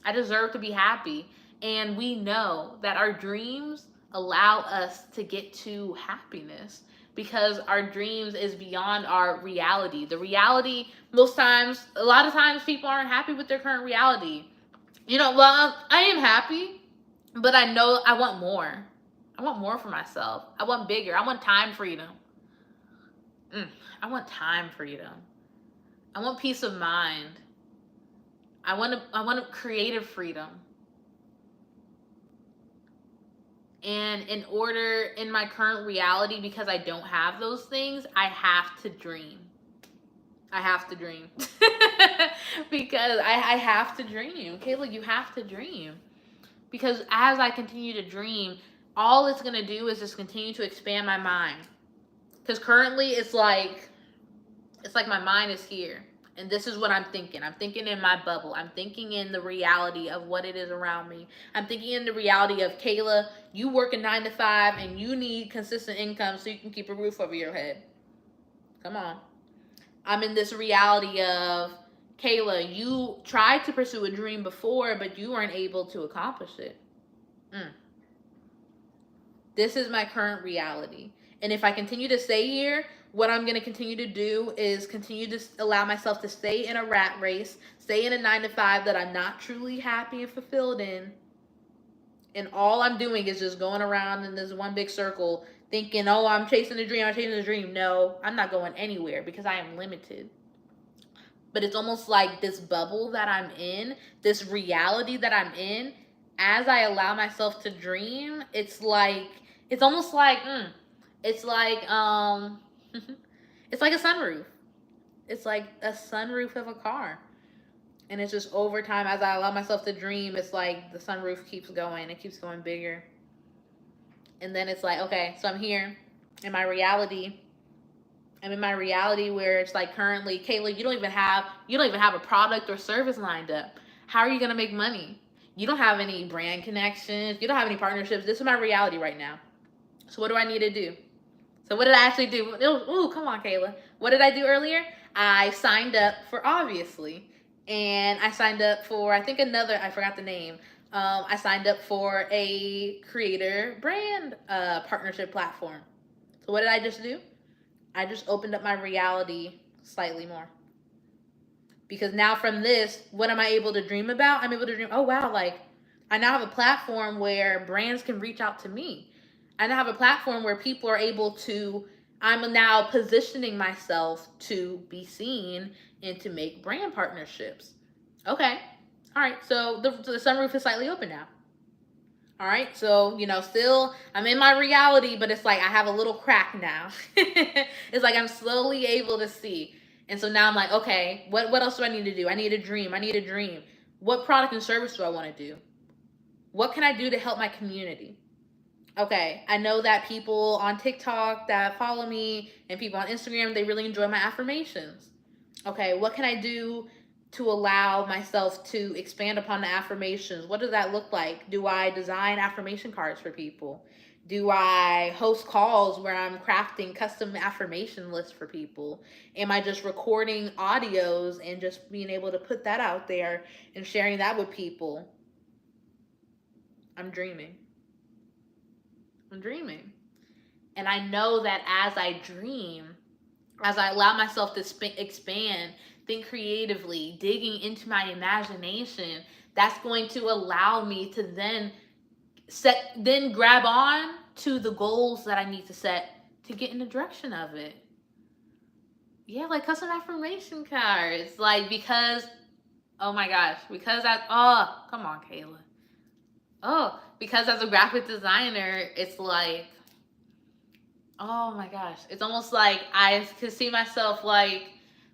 I deserve to be happy. And we know that our dreams allow us to get to happiness because our dreams is beyond our reality. The reality, most times, a lot of times, people aren't happy with their current reality. Well, I am happy, but I know I want more. I want more for myself. I want bigger. I want time freedom. I want time freedom. I want peace of mind. I want a creative freedom. And in my current reality, because I don't have those things, I have to dream. I have to dream. Because I have to dream. Kayla, you have to dream. Because as I continue to dream, all it's going to do is just continue to expand my mind. Because currently it's like my mind is here. And this is what I'm thinking. I'm thinking in my bubble. I'm thinking in the reality of what it is around me. I'm thinking in the reality of, Kayla, you work a 9 to 5 and you need consistent income so you can keep a roof over your head. Come on. I'm in this reality of, Kayla, you tried to pursue a dream before, but you weren't able to accomplish it. This is my current reality. And if I continue to stay here, what I'm going to continue to do is continue to allow myself to stay in a rat race, stay in a 9 to 5 that I'm not truly happy and fulfilled in. And all I'm doing is just going around in this one big circle thinking, oh, I'm chasing a dream, I'm chasing a dream. No, I'm not going anywhere because I am limited. But it's almost like this bubble that I'm in, this reality that I'm in, as I allow myself to dream, it's almost like, it's like, it's like a sunroof. It's like a sunroof of a car. And it's just over time, as I allow myself to dream, it's like the sunroof keeps going. It keeps going bigger. And then it's like, okay, so I'm here in my reality. I'm in my reality where it's like currently, Kayla, you don't even have a product or service lined up. How are you gonna make money? You don't have any brand connections. You don't have any partnerships. This is my reality right now. So what do I need to do? So what did I actually do? Ooh, come on, Kayla. What did I do earlier? I signed up for Obviously. And I signed up for, I think I forgot the name. I signed up for a creator brand partnership platform. So what did I just do? I just opened up my reality slightly more. Because now from this, what am I able to dream about? I'm able to dream, oh wow, like I now have a platform where brands can reach out to me. I now have a platform where people are able to, I'm now positioning myself to be seen and to make brand partnerships. Okay. All right. So the sunroof is slightly open now. All right. So, still I'm in my reality, but it's like I have a little crack now. It's like I'm slowly able to see. And so now I'm like, okay, what else do I need to do? I need a dream. What product and service do I want to do? What can I do to help my community? Okay, I know that people on TikTok that follow me and people on Instagram, they really enjoy my affirmations. Okay, what can I do to allow myself to expand upon the affirmations? What does that look like? Do I design affirmation cards for people? Do I host calls where I'm crafting custom affirmation lists for people? Am I just recording audios and just being able to put that out there and sharing that with people? I'm dreaming. And I know that as I dream, as I allow myself to expand, think creatively, digging into my imagination, that's going to allow me to then grab on to the goals that I need to set to get in the direction of it. Yeah, like custom affirmation cards. Like, because, oh my gosh, come on, Kayla. Because as a graphic designer, it's like, oh my gosh, it's almost like I could see myself like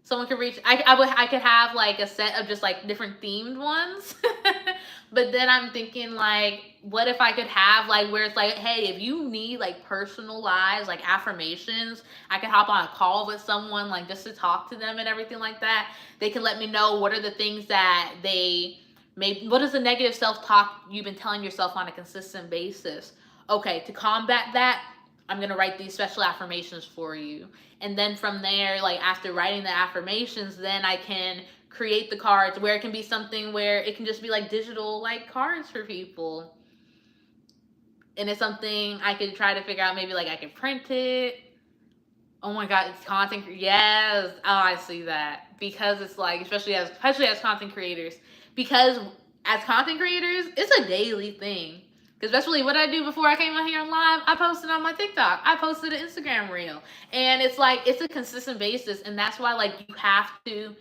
someone could reach. I could have like a set of just like different themed ones, but then I'm thinking like, what if I could have like where it's like, hey, if you need like personalized like affirmations, I could hop on a call with someone like just to talk to them and everything like that. They can let me know what are the things that what is the negative self-talk you've been telling yourself on a consistent basis? Okay, to combat that, I'm going to write these special affirmations for you. And then from there, like after writing the affirmations, then I can create the cards, where it can be something where it can just be like digital like cards for people. And it's something I could try to figure out. Maybe like I could print it. Oh my god, it's content. Yes, oh, I see that, because it's like, especially as content creators, because as content creators, it's a daily thing. Especially what I do before I came out here on live, I posted on my TikTok, I posted an Instagram reel, and it's like it's a consistent basis, and that's why like you have to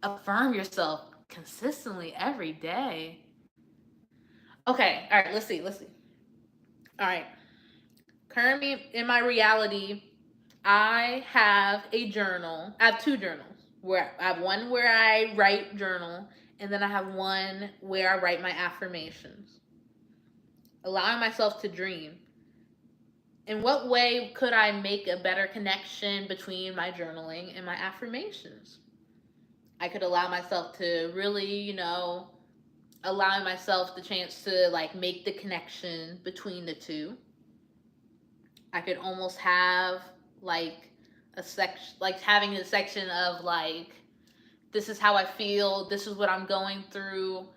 affirm yourself consistently every day. Okay, all right, let's see. All right, currently in my reality, I have a journal. I have two journals. Where I have one where I write journal, and then I have one where I write my affirmations. Allowing myself to dream. In what way could I make a better connection between my journaling and my affirmations? I could allow myself to really, allowing myself the chance to like make the connection between the two. I could almost have like a section, like having a section of like, this is how I feel, this is what I'm going through.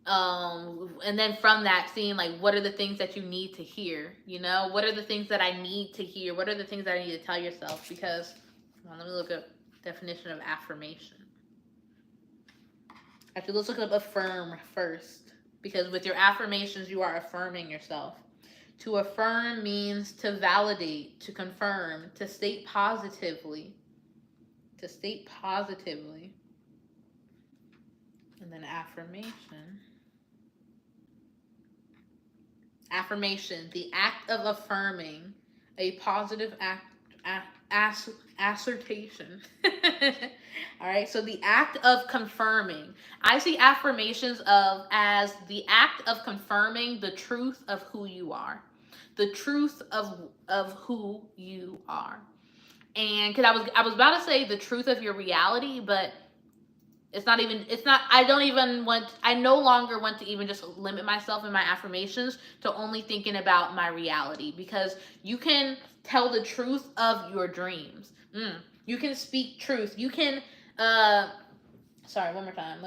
And then from that, seeing like, what are the things that you need to hear? What are the things that I need to hear? What are the things that I need to tell yourself? Because, well, let me look up definition of affirmation. Actually, let's look up affirm first, because with your affirmations, you are affirming yourself. To affirm means to validate, to confirm, to state positively. To state positively. And then affirmation. Affirmation, the act of affirming, a positive assertion. All right, so the act of confirming. I see affirmations as the act of confirming the truth of who you are. The truth of who you are. And because I was about to say the truth of your reality, but I no longer want to even just limit myself in my affirmations to only thinking about my reality, because you can tell the truth of your dreams. You can speak truth. You can, sorry, one more time.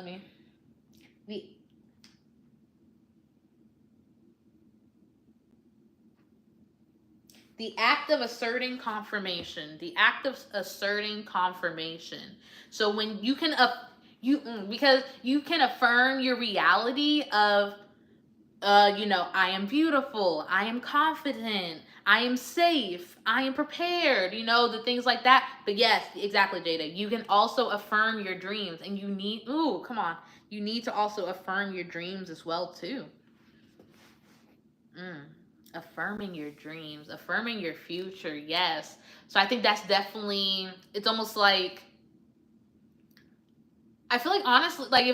The act of asserting confirmation. The act of asserting confirmation. So when you can, because you can affirm your reality of, I am beautiful, I am confident, I am safe, I am prepared, the things like that. But yes, exactly, Jada. You can also affirm your dreams, and you need to also affirm your dreams as well too. Affirming your dreams, affirming your future, yes. So I think that's definitely, it's almost like, I feel like honestly, like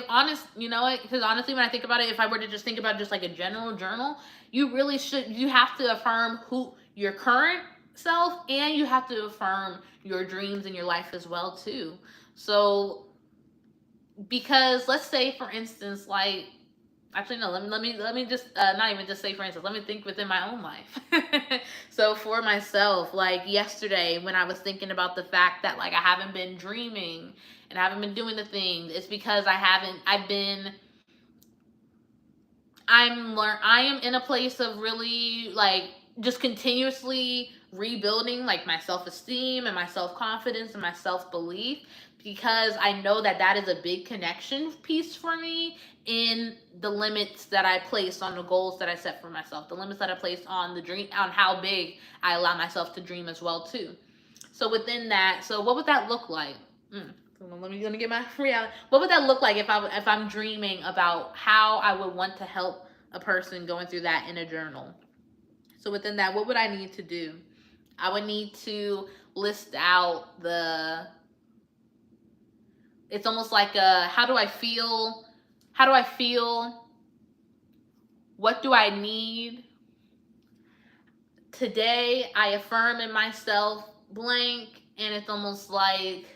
because honestly, when I think about it, if I were to just think about just like a general journal, you have to affirm who your current self, and you have to affirm your dreams in your life as well too. So, because let's say for instance, like, actually no, let me just not even just say for instance, let me think within my own life. So for myself, like yesterday when I was thinking about the fact that like I haven't been dreaming and I haven't been doing the things, it's because I am in a place of really like just continuously rebuilding like my self-esteem and my self-confidence and my self-belief, because I know that is a big connection piece for me in the limits that I place on the goals that I set for myself, the limits that I place on the dream, on how big I allow myself to dream as well too. So within that, so what would that look like? Let me get my reality. What would that look like if I'm dreaming about how I would want to help a person going through that in a journal? So within that, what would I need to do? I would need to list out it's almost like how do I feel? How do I feel? What do I need? Today, I affirm in myself blank, and it's almost like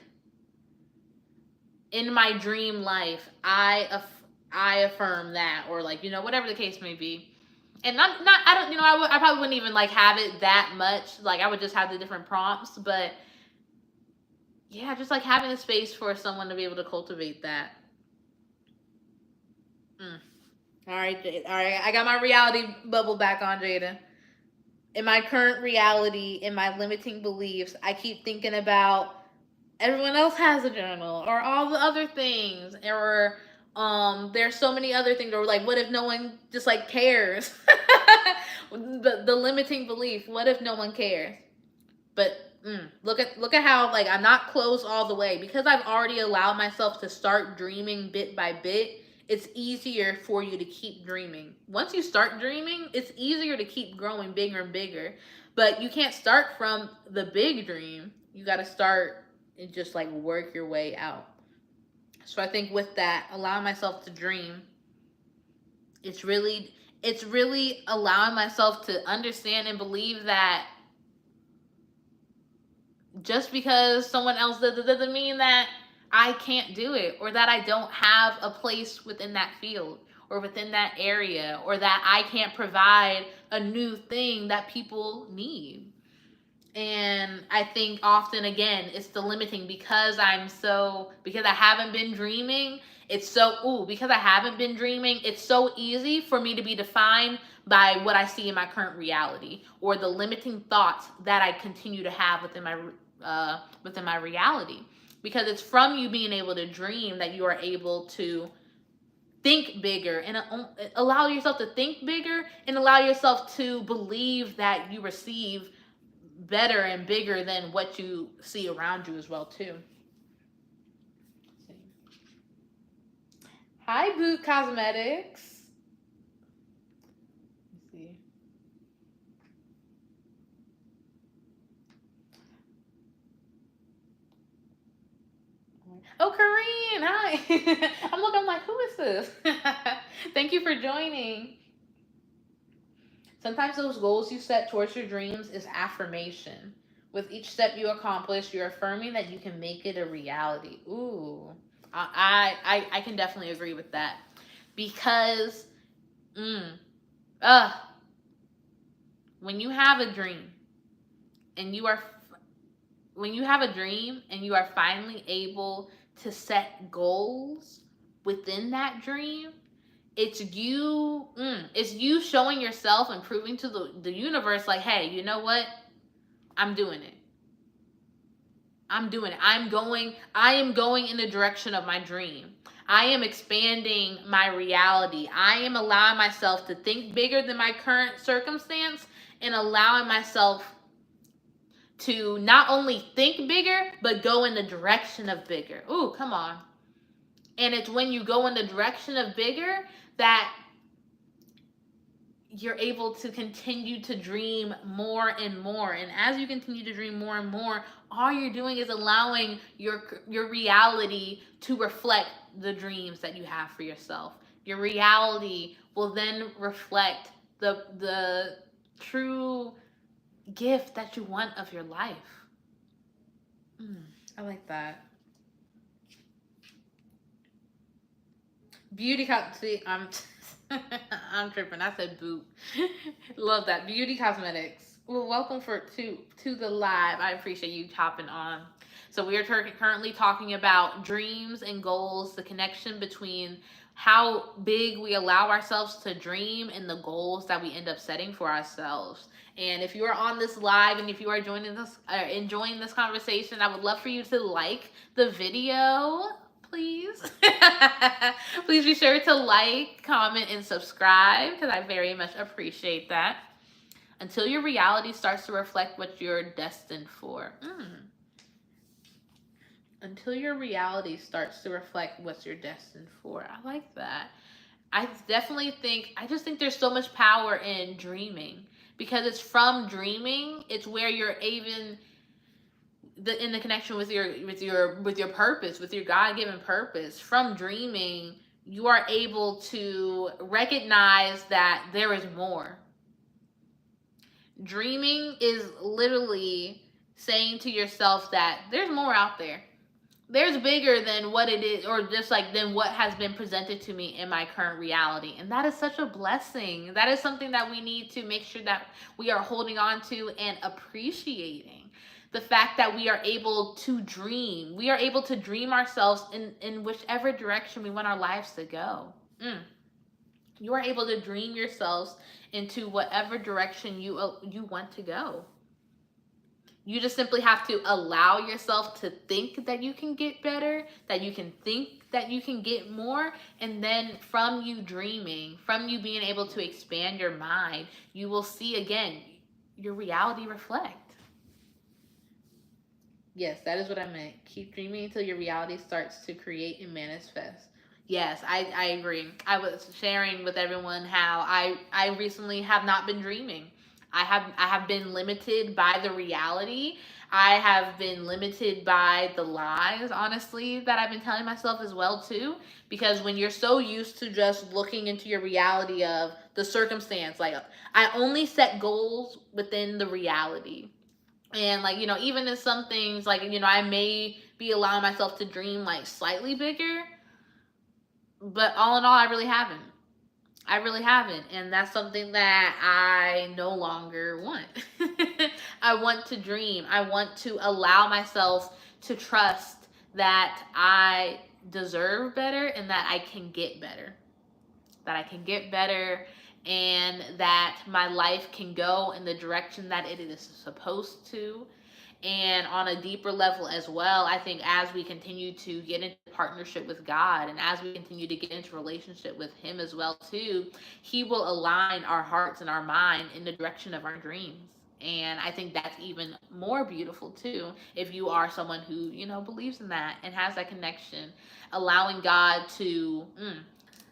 in my dream life, I affirm that, or like, whatever the case may be. And not I don't, I probably wouldn't even like have it that much. Like I would just have the different prompts, but yeah, just like having a space for someone to be able to cultivate that. All right, all right. I got my reality bubble back on, Jada. In my current reality, in my limiting beliefs, I keep thinking about everyone else has a journal or all the other things, or there's so many other things, or like, what if no one just like cares? The limiting belief. What if no one cares? But look at how, like, I'm not closed all the way because I've already allowed myself to start dreaming bit by bit. It's easier for you to keep dreaming. Once you start dreaming, it's easier to keep growing bigger and bigger. But you can't start from the big dream. You got to start and just like work your way out. So I think with that, allowing myself to dream, it's really allowing myself to understand and believe that just because someone else does it doesn't mean that I can't do it, or that I don't have a place within that field or within that area, or that I can't provide a new thing that people need. And I think often, again, it's the limiting because because I haven't been dreaming. Because I haven't been dreaming, it's so easy for me to be defined by what I see in my current reality, or the limiting thoughts that I continue to have within my reality. Because it's from you being able to dream that you are able to think bigger, and allow yourself to think bigger, and allow yourself to believe that you receive better and bigger than what you see around you as well too. Hi, Boot Cosmetics. Let's see. Oh, Kareen, hi. I'm like, who is this? Thank you for joining. Sometimes those goals you set towards your dreams is affirmation. With each step you accomplish, you're affirming that you can make it a reality. Ooh, I can definitely agree with that, because, mm, uh, when you have a dream and you are finally able to set goals within that dream, it's you showing yourself and proving to the universe, like, hey, you know what, I'm doing it. I am going in the direction of my dream. I am expanding my reality. I am allowing myself to think bigger than my current circumstance, and allowing myself to not only think bigger, but go in the direction of bigger. Ooh, come on. And it's when you go in the direction of bigger that you're able to continue to dream more and more. And as you continue to dream more and more, all you're doing is allowing your reality to reflect the dreams that you have for yourself. Your reality will then reflect the true gift that you want of your life. I like that. See, I'm tripping. I said boot. Love that. Beauty cosmetics. Well, welcome to the live. I appreciate you hopping on. So we are currently talking about dreams and goals, the connection between how big we allow ourselves to dream and the goals that we end up setting for ourselves. And if you are on this live and if you are enjoying this conversation, I would love for you to like the video, please. Please be sure to like, comment, and subscribe, because I very much appreciate that. Until your reality starts to reflect what you're destined for. Until your reality starts to reflect what you're destined for. I like that. I just think there's so much power in dreaming, because it's from dreaming, it's where you're even in the connection with your purpose, with your God-given purpose. From dreaming, you are able to recognize that there is more. Dreaming is literally saying to yourself that there's more out there. There's bigger than what it is, or just like than what has been presented to me in my current reality. And that is such a blessing. That is something that we need to make sure that we are holding on to and appreciating. The fact that we are able to dream. We are able to dream ourselves in whichever direction we want our lives to go. You are able to dream yourselves into whatever direction you want to go. You just simply have to allow yourself to think that you can get better, that you can think that you can get more, and then from you dreaming, from you being able to expand your mind, you will see again your reality reflect. Yes, that is what I meant. Keep dreaming until your reality starts to create and manifest. Yes, I agree. I was sharing with everyone how I recently have not been dreaming. I have been limited by the reality. I have been limited by the lies, honestly, that I've been telling myself as well too. Because when you're so used to just looking into your reality of the circumstance, like I only set goals within the reality. And like, even in some things, like, I may be allowing myself to dream like slightly bigger, but all in all, I really haven't. I really haven't. And that's something that I no longer want. I want to dream. I want to allow myself to trust that I deserve better and that I can get better. That I can get better and that my life can go in the direction that it is supposed to. And on a deeper level as well, I think as we continue to get into partnership with God and as we continue to get into relationship with Him as well too, He will align our hearts and our mind in the direction of our dreams. And I think that's even more beautiful too, if you are someone who, believes in that and has that connection, allowing God to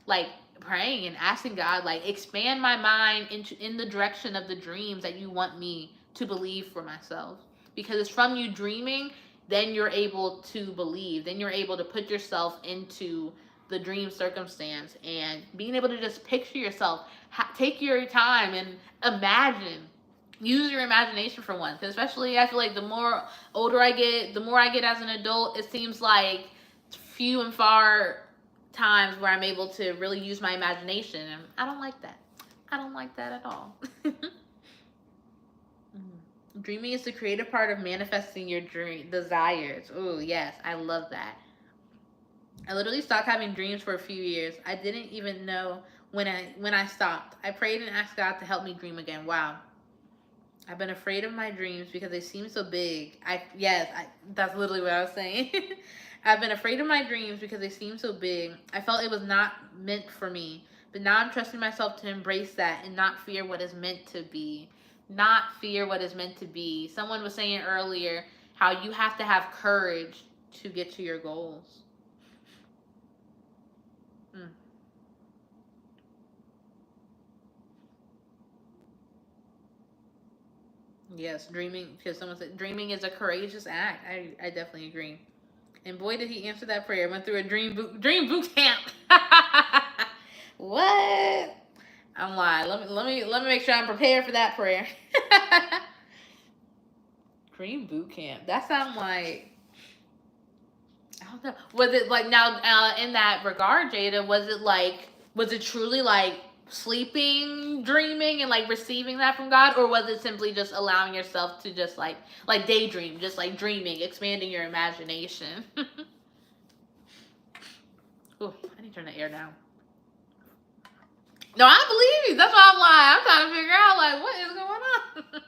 like praying and asking God, like, expand my mind in the direction of the dreams that you want me to believe for myself. Because it's from you dreaming, then you're able to believe. Then you're able to put yourself into the dream circumstance and being able to just picture yourself. Take your time and imagine. Use your imagination for once. Especially, I feel like the more older I get, the more I get as an adult, it seems like few and far times where I'm able to really use my imagination. And I don't like that. I don't like that at all. Dreaming is the creative part of manifesting your dream desires. Oh, yes, I love that. I literally stopped having dreams for a few years. I didn't even know when I stopped. I prayed and asked God to help me dream again. Wow. I've been afraid of my dreams because they seem so big. That's literally what I was saying. I've been afraid of my dreams because they seem so big. I felt it was not meant for me. But now I'm trusting myself to embrace that and not fear what is meant to be. Not fear what is meant to be. Someone was saying earlier how you have to have courage to get to your goals. Yes, dreaming, because someone said dreaming is a courageous act. I definitely agree. And boy, did he answer that prayer. Went through a dream boot camp. What? I'm lying. Let me make sure I'm prepared for that prayer. Dream boot camp. That sounds like, I don't know. Was it like, now in that regard, Jada? Was it truly like sleeping, dreaming, and like receiving that from God, or was it simply just allowing yourself to just like daydream, just like dreaming, expanding your imagination? Ooh, I need to turn the air down. No, I believe you. That's why I'm lying. I'm trying to figure out like what is going on.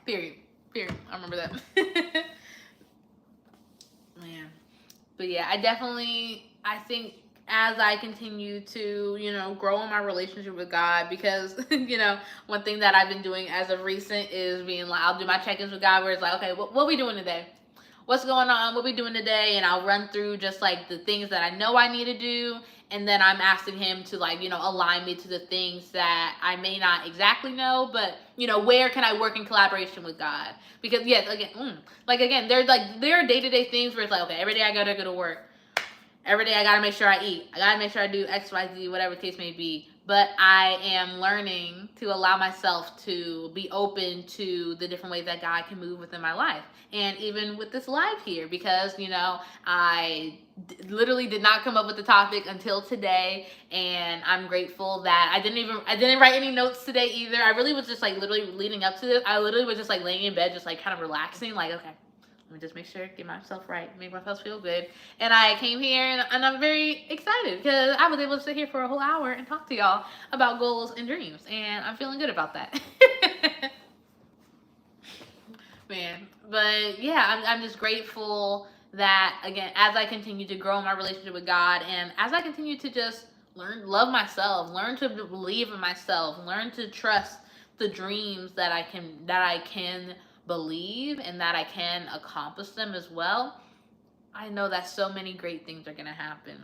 Period. Period. I remember that. Man. But yeah, I think as I continue to, grow in my relationship with God, because, one thing that I've been doing as of recent is being like, I'll do my check-ins with God where it's like, okay, what we doing today? What's going on? What we doing today? And I'll run through just like the things that I know I need to do. And then I'm asking him to like, align me to the things that I may not exactly know, but where can I work in collaboration with God? Because yes, again, there are day-to-day things where it's like, okay, every day I gotta go to work. Every day I gotta make sure I eat. I gotta make sure I do X, Y, Z, whatever the case may be. but I am learning to allow myself to be open to the different ways that God can move within my life. And even with this live here, because, I literally did not come up with the topic until today, and I'm grateful that I didn't write any notes today either. I really was just like literally leading up to this. I literally was just like laying in bed, just like kind of relaxing, like, okay, let me just make sure, get myself right, make myself feel good. And I came here, and I'm very excited because I was able to sit here for a whole hour and talk to y'all about goals and dreams. And I'm feeling good about that. Man. But yeah, I'm just grateful that, again, as I continue to grow in my relationship with God, and as I continue to just love myself, learn to believe in myself, learn to trust the dreams that I can believe, and that I can accomplish them as well, I know that so many great things are going to happen.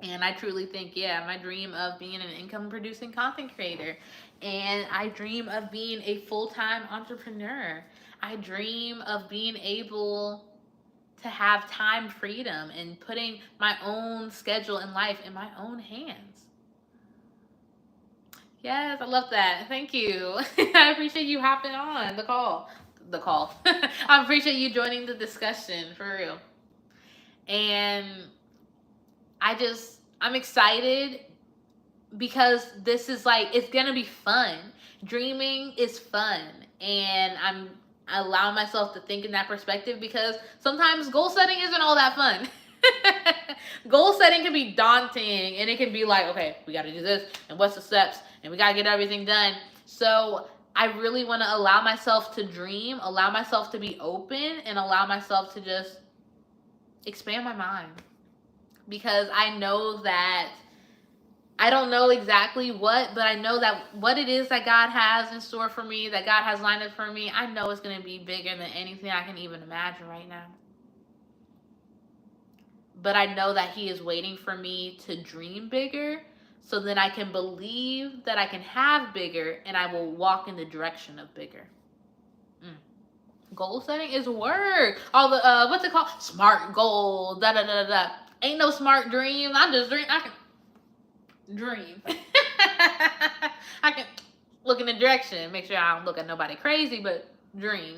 And I truly think, yeah, my dream of being an income producing content creator, and I dream of being a full-time entrepreneur. I dream of being able to have time freedom and putting my own schedule in life in my own hands. Yes, I love that. Thank you. I appreciate you hopping on the call. I appreciate you joining the discussion, for real. And I'm excited because this is like, it's gonna be fun. Dreaming is fun, and I allow myself to think in that perspective, because sometimes goal setting isn't all that fun. Goal setting can be daunting, and it can be like, okay, we got to do this, and what's the steps, and we got to get everything done. So I really want to allow myself to dream, allow myself to be open, and allow myself to just expand my mind. Because I know that I don't know exactly what, but I know that what it is that God has in store for me, that God has lined up for me, I know it's going to be bigger than anything I can even imagine right now. But I know that He is waiting for me to dream bigger, so that I can believe that I can have bigger, and I will walk in the direction of bigger. Goal setting is work. All the what's it called? Smart goals. Da da da da. Ain't no smart dreams. I just dream. I can dream. I can look in the direction, make sure I don't look at nobody crazy, but dream.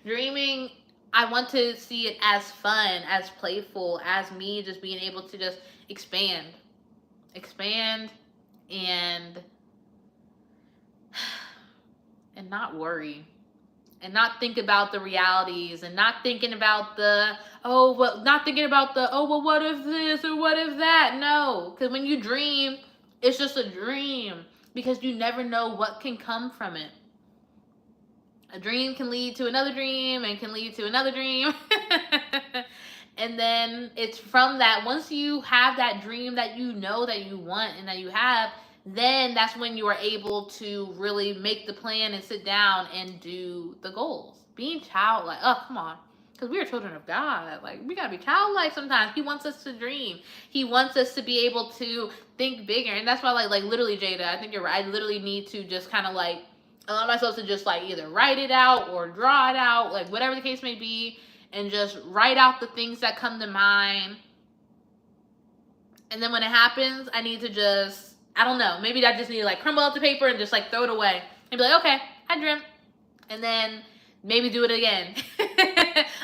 Dreaming. I want to see it as fun, as playful, as me just being able to just expand, and not worry. And not think about the realities, and not thinking about not thinking about what if this or what if that? No, because when you dream, it's just a dream, because you never know what can come from it. A dream can lead to another dream, and can lead to another dream. And then it's from that, once you have that dream that you know that you want and that you have, then that's when you are able to really make the plan and sit down and do the goals. Being childlike. Oh, come on. Because we are children of God. Like, we got to be childlike sometimes. He wants us to dream. He wants us to be able to think bigger. And that's why, like literally, Jada, I think you're right. I literally need to just kind of like allow myself to just like either write it out or draw it out, like whatever the case may be, and just write out the things that come to mind. And then when it happens, I need to just, I don't know, maybe I just need to like crumble up the paper and just like throw it away and be like, okay, I dreamt. And then maybe do it again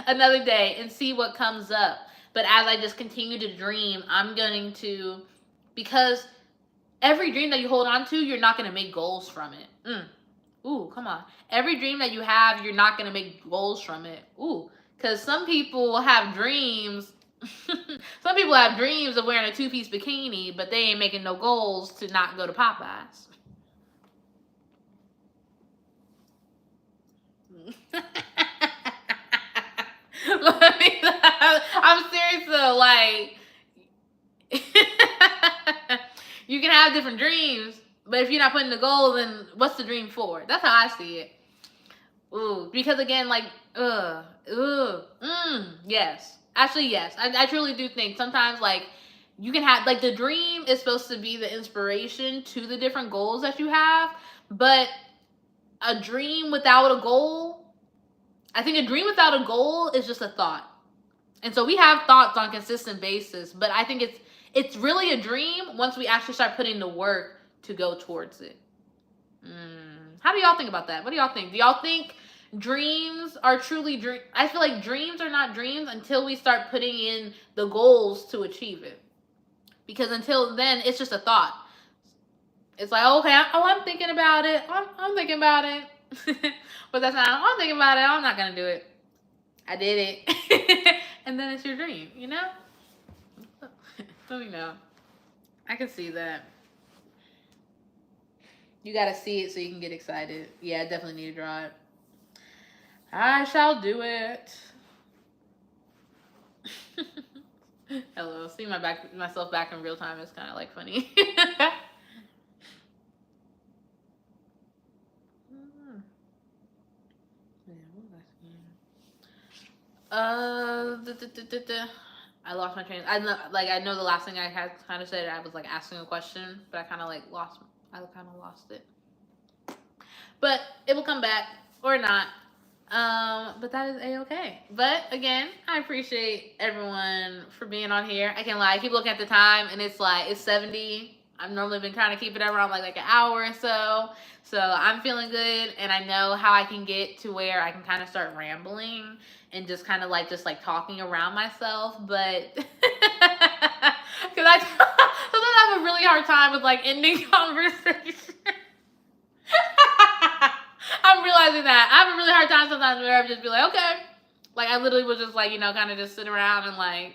another day and see what comes up. But as I just continue to dream, I'm going to, because every dream that you hold on to, you're not going to make goals from it. Ooh, come on. Every dream that you have, you're not going to make goals from it. Ooh, because some people have dreams. Some people have dreams of wearing a 2-piece bikini, but they ain't making no goals to not go to Popeyes. I'm serious though, like you can have different dreams, but if you're not putting the goal, then what's the dream for? That's how I see it. Ooh, because again, like, yes. Actually, yes. I truly do think sometimes, like, you can have, like, the dream is supposed to be the inspiration to the different goals that you have, but a dream without a goal, I think a dream without a goal is just a thought. And so we have thoughts on a consistent basis, but I think it's really a dream once we actually start putting the work to go towards it. How do y'all think about that? What do y'all think? Do y'all think dreams are truly dream? I feel like dreams are not dreams until we start putting in the goals to achieve it. Because until then, it's just a thought. It's like, okay, I'm thinking about it. I'm thinking about it. But that's not, I'm thinking about it. I'm not going to do it. I did it. And then it's your dream, you know? Let me know. I can see that. You got to see it so you can get excited. Yeah, I definitely need to draw it. I shall do it. Hello. Seeing myself back in real time is kind of like funny. I lost my train. I know the last thing I had kind of said. I was like asking a question, but I kind of lost it. But it will come back or not. But that is a-okay. But again, I appreciate everyone for being on here. I can't lie. I keep looking at the time and it's 70. I've normally been trying to keep it around like an hour or so. So I'm feeling good and I know how I can get to where I can kind of start rambling and just kind of just talking around myself. But because I sometimes I have a really hard time with ending conversations. I'm realizing that. I have a really hard time sometimes where I just be like, okay. I literally was just kind of just sit around and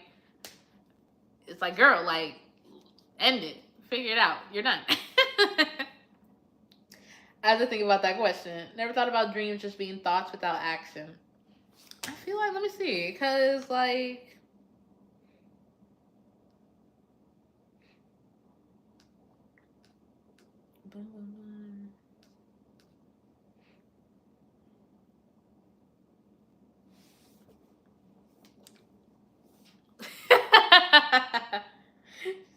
it's like, girl, end it. Figure it out. You're done. I have to think about that question. Never thought about dreams just being thoughts without action. I feel let me see, because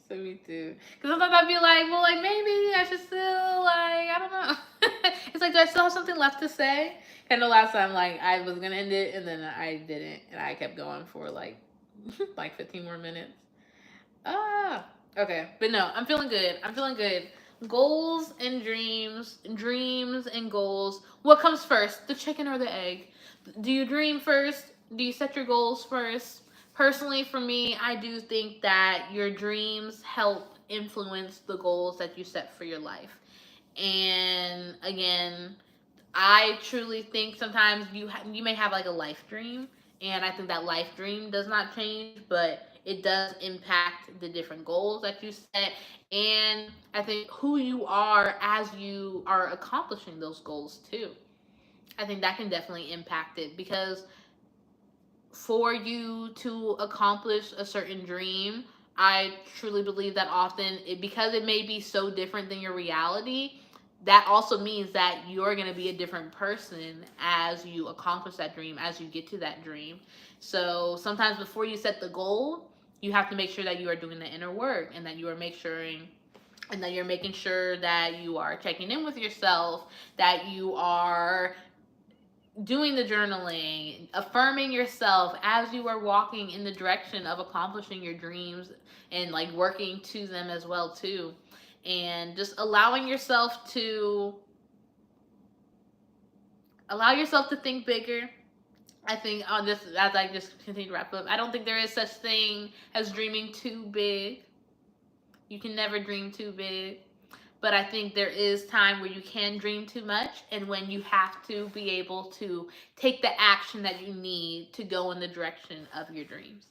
So me too. Because sometimes I'd be like, well, maybe I should still, I don't know. It's do I still have something left to say? I know last time, I was going to end it, and then I didn't, and I kept going for, 15 more minutes. Okay. But no, I'm feeling good. Goals and dreams and goals. What comes first, the chicken or the egg? Do you dream first? Do you set your goals first? Personally, for me, I do think that your dreams help influence the goals that you set for your life. And again, I truly think sometimes you may have a life dream, and I think that life dream does not change, but it does impact the different goals that you set, and I think who you are as you are accomplishing those goals too. I think that can definitely impact it, because for you to accomplish a certain dream, I truly believe that often because it may be so different than your reality, that also means that you're going to be a different person as you accomplish that dream, as you get to that dream. So sometimes before you set the goal, you have to make sure that you are doing the inner work, and that you are making sure that you are checking in with yourself, that you are doing the journaling, affirming yourself as you are walking in the direction of accomplishing your dreams, and working to them as well too. And just allowing yourself to think bigger. I think on this, as I just continue to wrap up, I don't think there is such thing as dreaming too big. You can never dream too big. But I think there is time where you can dream too much, and when you have to be able to take the action that you need to go in the direction of your dreams.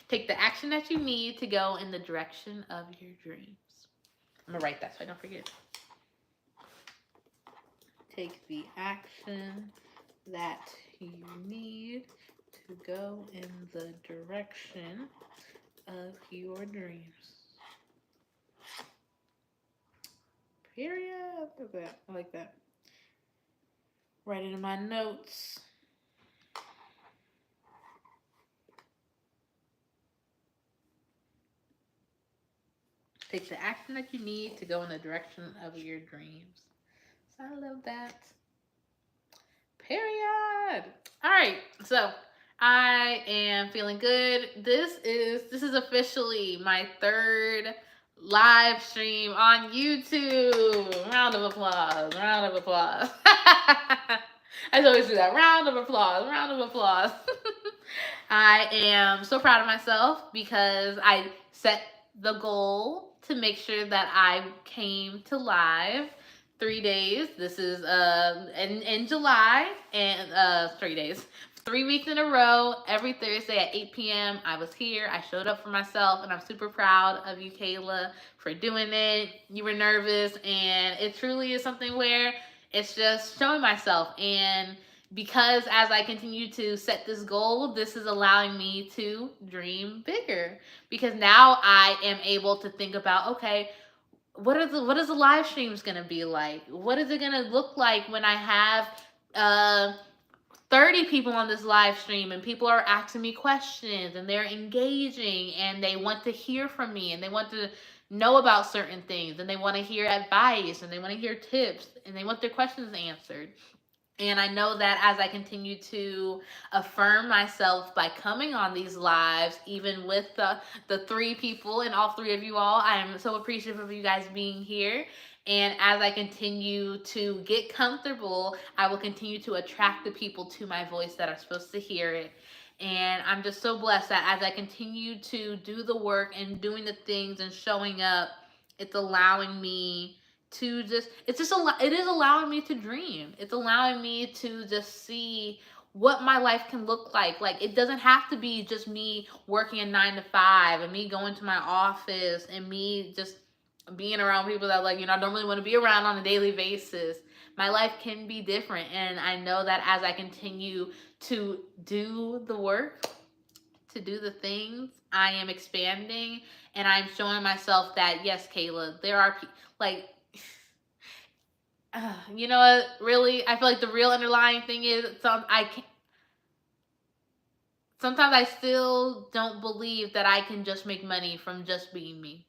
Take the action that you need to go in the direction of your dreams. I'm going to write that so I don't forget. Take the action that you need to go in the direction of your dreams. Period. Look at that. I like that. Write it in my notes. Take the action that you need to go in the direction of your dreams. So I love that. Period. All right. So I am feeling good. This is officially my third live stream on YouTube. Round of applause. Round of applause. I always do that. Round of applause. Round of applause. I am so proud of myself because I set the goal to make sure that I came to live 3 days. This is in July, and 3 days. 3 weeks in a row, every Thursday at 8 p.m. I was here. I showed up for myself, and I'm super proud of you, Kayla, for doing it. You were nervous, and it truly is something where it's just showing myself. And because as I continue to set this goal, this is allowing me to dream bigger. Because now I am able to think about, okay, what is the live streams gonna be like? What is it gonna look like when I have 30 people on this live stream and people are asking me questions and they're engaging and they want to hear from me and they want to know about certain things and they want to hear advice and they want to hear tips and they want their questions answered. And I know that as I continue to affirm myself by coming on these lives, even with the three people and all three of you all, I am so appreciative of you guys being here. And as I continue to get comfortable, I will continue to attract the people to my voice that are supposed to hear it. And I'm just so blessed that as I continue to do the work and doing the things and showing up, it's allowing me to just it is allowing me to dream. It's allowing me to just see what my life can look like. It doesn't have to be just me working a 9 to 5 and me going to my office and me just being around people that I don't really want to be around on a daily basis. My life can be different, and I know that as I continue to do the work, to do the things, I am expanding and I'm showing myself that yes, Kayla, there are like you know what? Really, I feel like the real underlying thing is sometimes I still don't believe that I can just make money from just being me.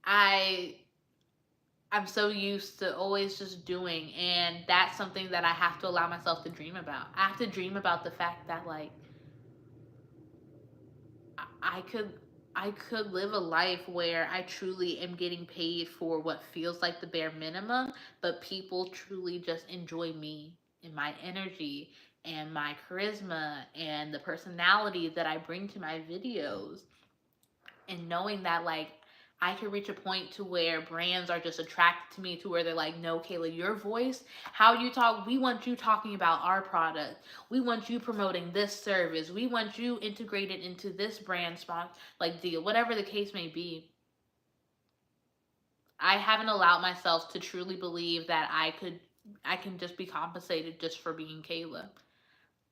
I I'm so used to always just doing, and that's something that I have to allow myself to dream about. I have to dream about the fact that I could I could live a life where I truly am getting paid for what feels like the bare minimum, but people truly just enjoy me and my energy and my charisma and the personality that I bring to my videos, and knowing that I could reach a point to where brands are just attracted to me to where they're like, no, Kayla, your voice, how you talk, we want you talking about our product. We want you promoting this service. We want you integrated into this brand spot, deal, whatever the case may be. I haven't allowed myself to truly believe that I can just be compensated just for being Kayla.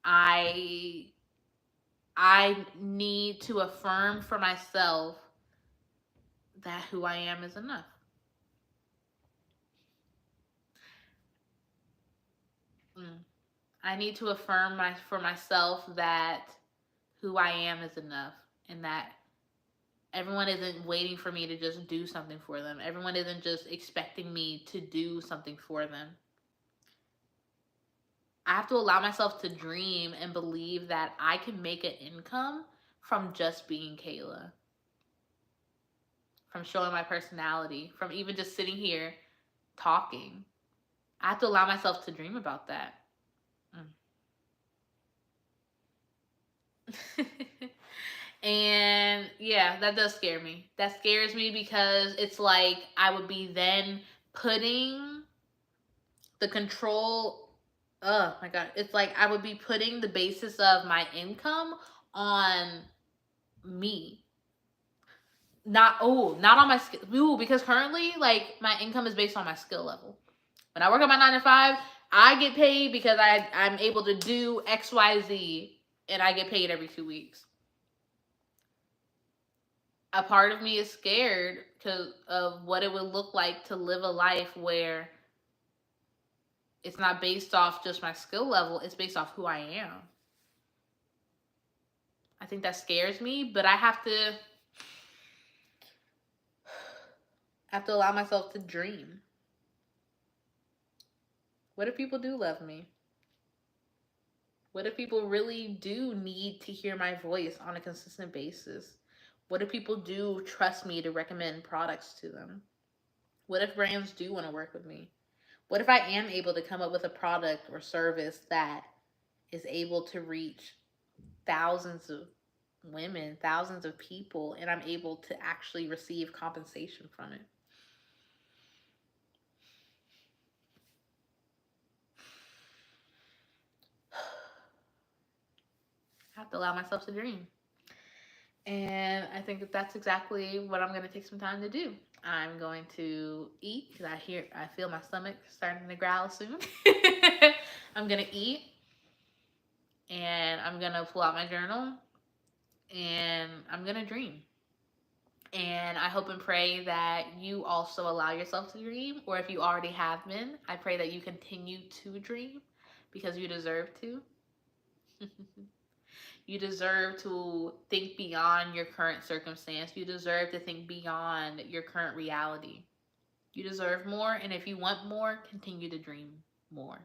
I I need to affirm for myself that who I am is enough. Mm. I need to affirm for myself that who I am is enough, and that everyone isn't waiting for me to just do something for them. Everyone isn't just expecting me to do something for them. I have to allow myself to dream and believe that I can make an income from just being Kayla, from showing my personality, from even just sitting here talking. I have to allow myself to dream about that. Mm. And yeah, that does scare me. That scares me because it's like I would be then putting the control. Oh my god, it's like I would be putting the basis of my income on me. Not on my skill. Ooh, because currently my income is based on my skill level. When I work at my 9 to 5, I get paid because I'm able to do XYZ, and I get paid every 2 weeks. A part of me is scared because of what it would look like to live a life where it's not based off just my skill level, it's based off who I am. I think that scares me, but I have to allow myself to dream. What if people do love me? What if people really do need to hear my voice on a consistent basis? What if people do trust me to recommend products to them? What if brands do want to work with me? What if I am able to come up with a product or service that is able to reach thousands of women, thousands of people, and I'm able to actually receive compensation from it? I have to allow myself to dream. And I think that that's exactly what I'm going to take some time to do. I'm going to eat because I feel my stomach starting to growl soon. I'm going to eat and I'm going to pull out my journal and I'm going to dream. And I hope and pray that you also allow yourself to dream, or if you already have been, I pray that you continue to dream because you deserve to. You deserve to think beyond your current circumstance. You deserve to think beyond your current reality. You deserve more, and if you want more, continue to dream more.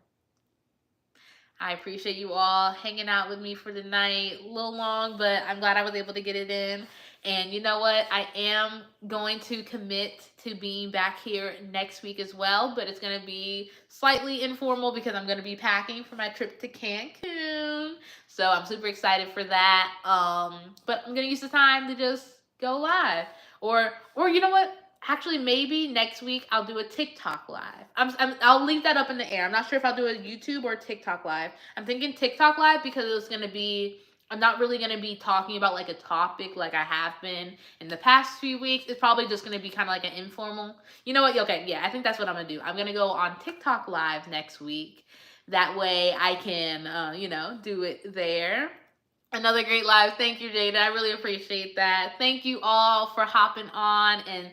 I appreciate you all hanging out with me for the night. A little long, but I'm glad I was able to get it in. And you know what? I am going to commit to being back here next week as well, but it's going to be slightly informal because I'm going to be packing for my trip to Cancun. So I'm super excited for that. But I'm going to use the time to just go live. Or you know what? Actually, maybe next week I'll do a TikTok live. I'll leave that up in the air. I'm not sure if I'll do a YouTube or a TikTok live. I'm thinking TikTok live because it's going to be, I'm not really going to be talking about like a topic like I have been in the past few weeks. It's probably just going to be kind of like an informal. You know what? Okay, yeah, I think that's what I'm going to do. I'm going to go on TikTok live next week. That way I can, do it there. Another great live. Thank you, Jada. I really appreciate that. Thank you all for hopping on and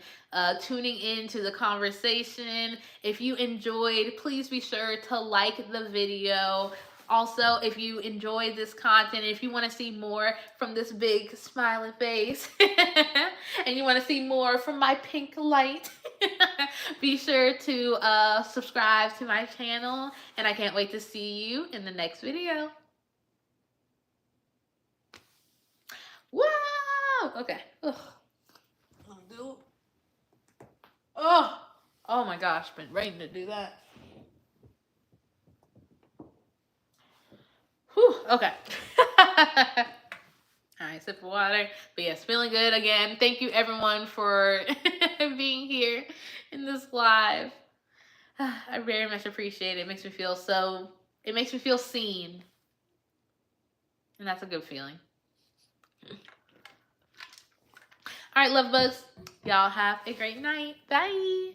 tuning into the conversation. If you enjoyed, please be sure to like the video. Also, if you enjoyed this content, if you want to see more from this big smiling face, and you want to see more from my pink light, be sure to subscribe to my channel. And I can't wait to see you in the next video. Wow! Okay. Ugh. Oh my gosh, been waiting to do that. Whew, okay. Alright, sip of water. But yes, feeling good again. Thank you everyone for being here in this live. I very much appreciate it. It makes me feel seen. And that's a good feeling. Alright, love bugs. Y'all have a great night. Bye.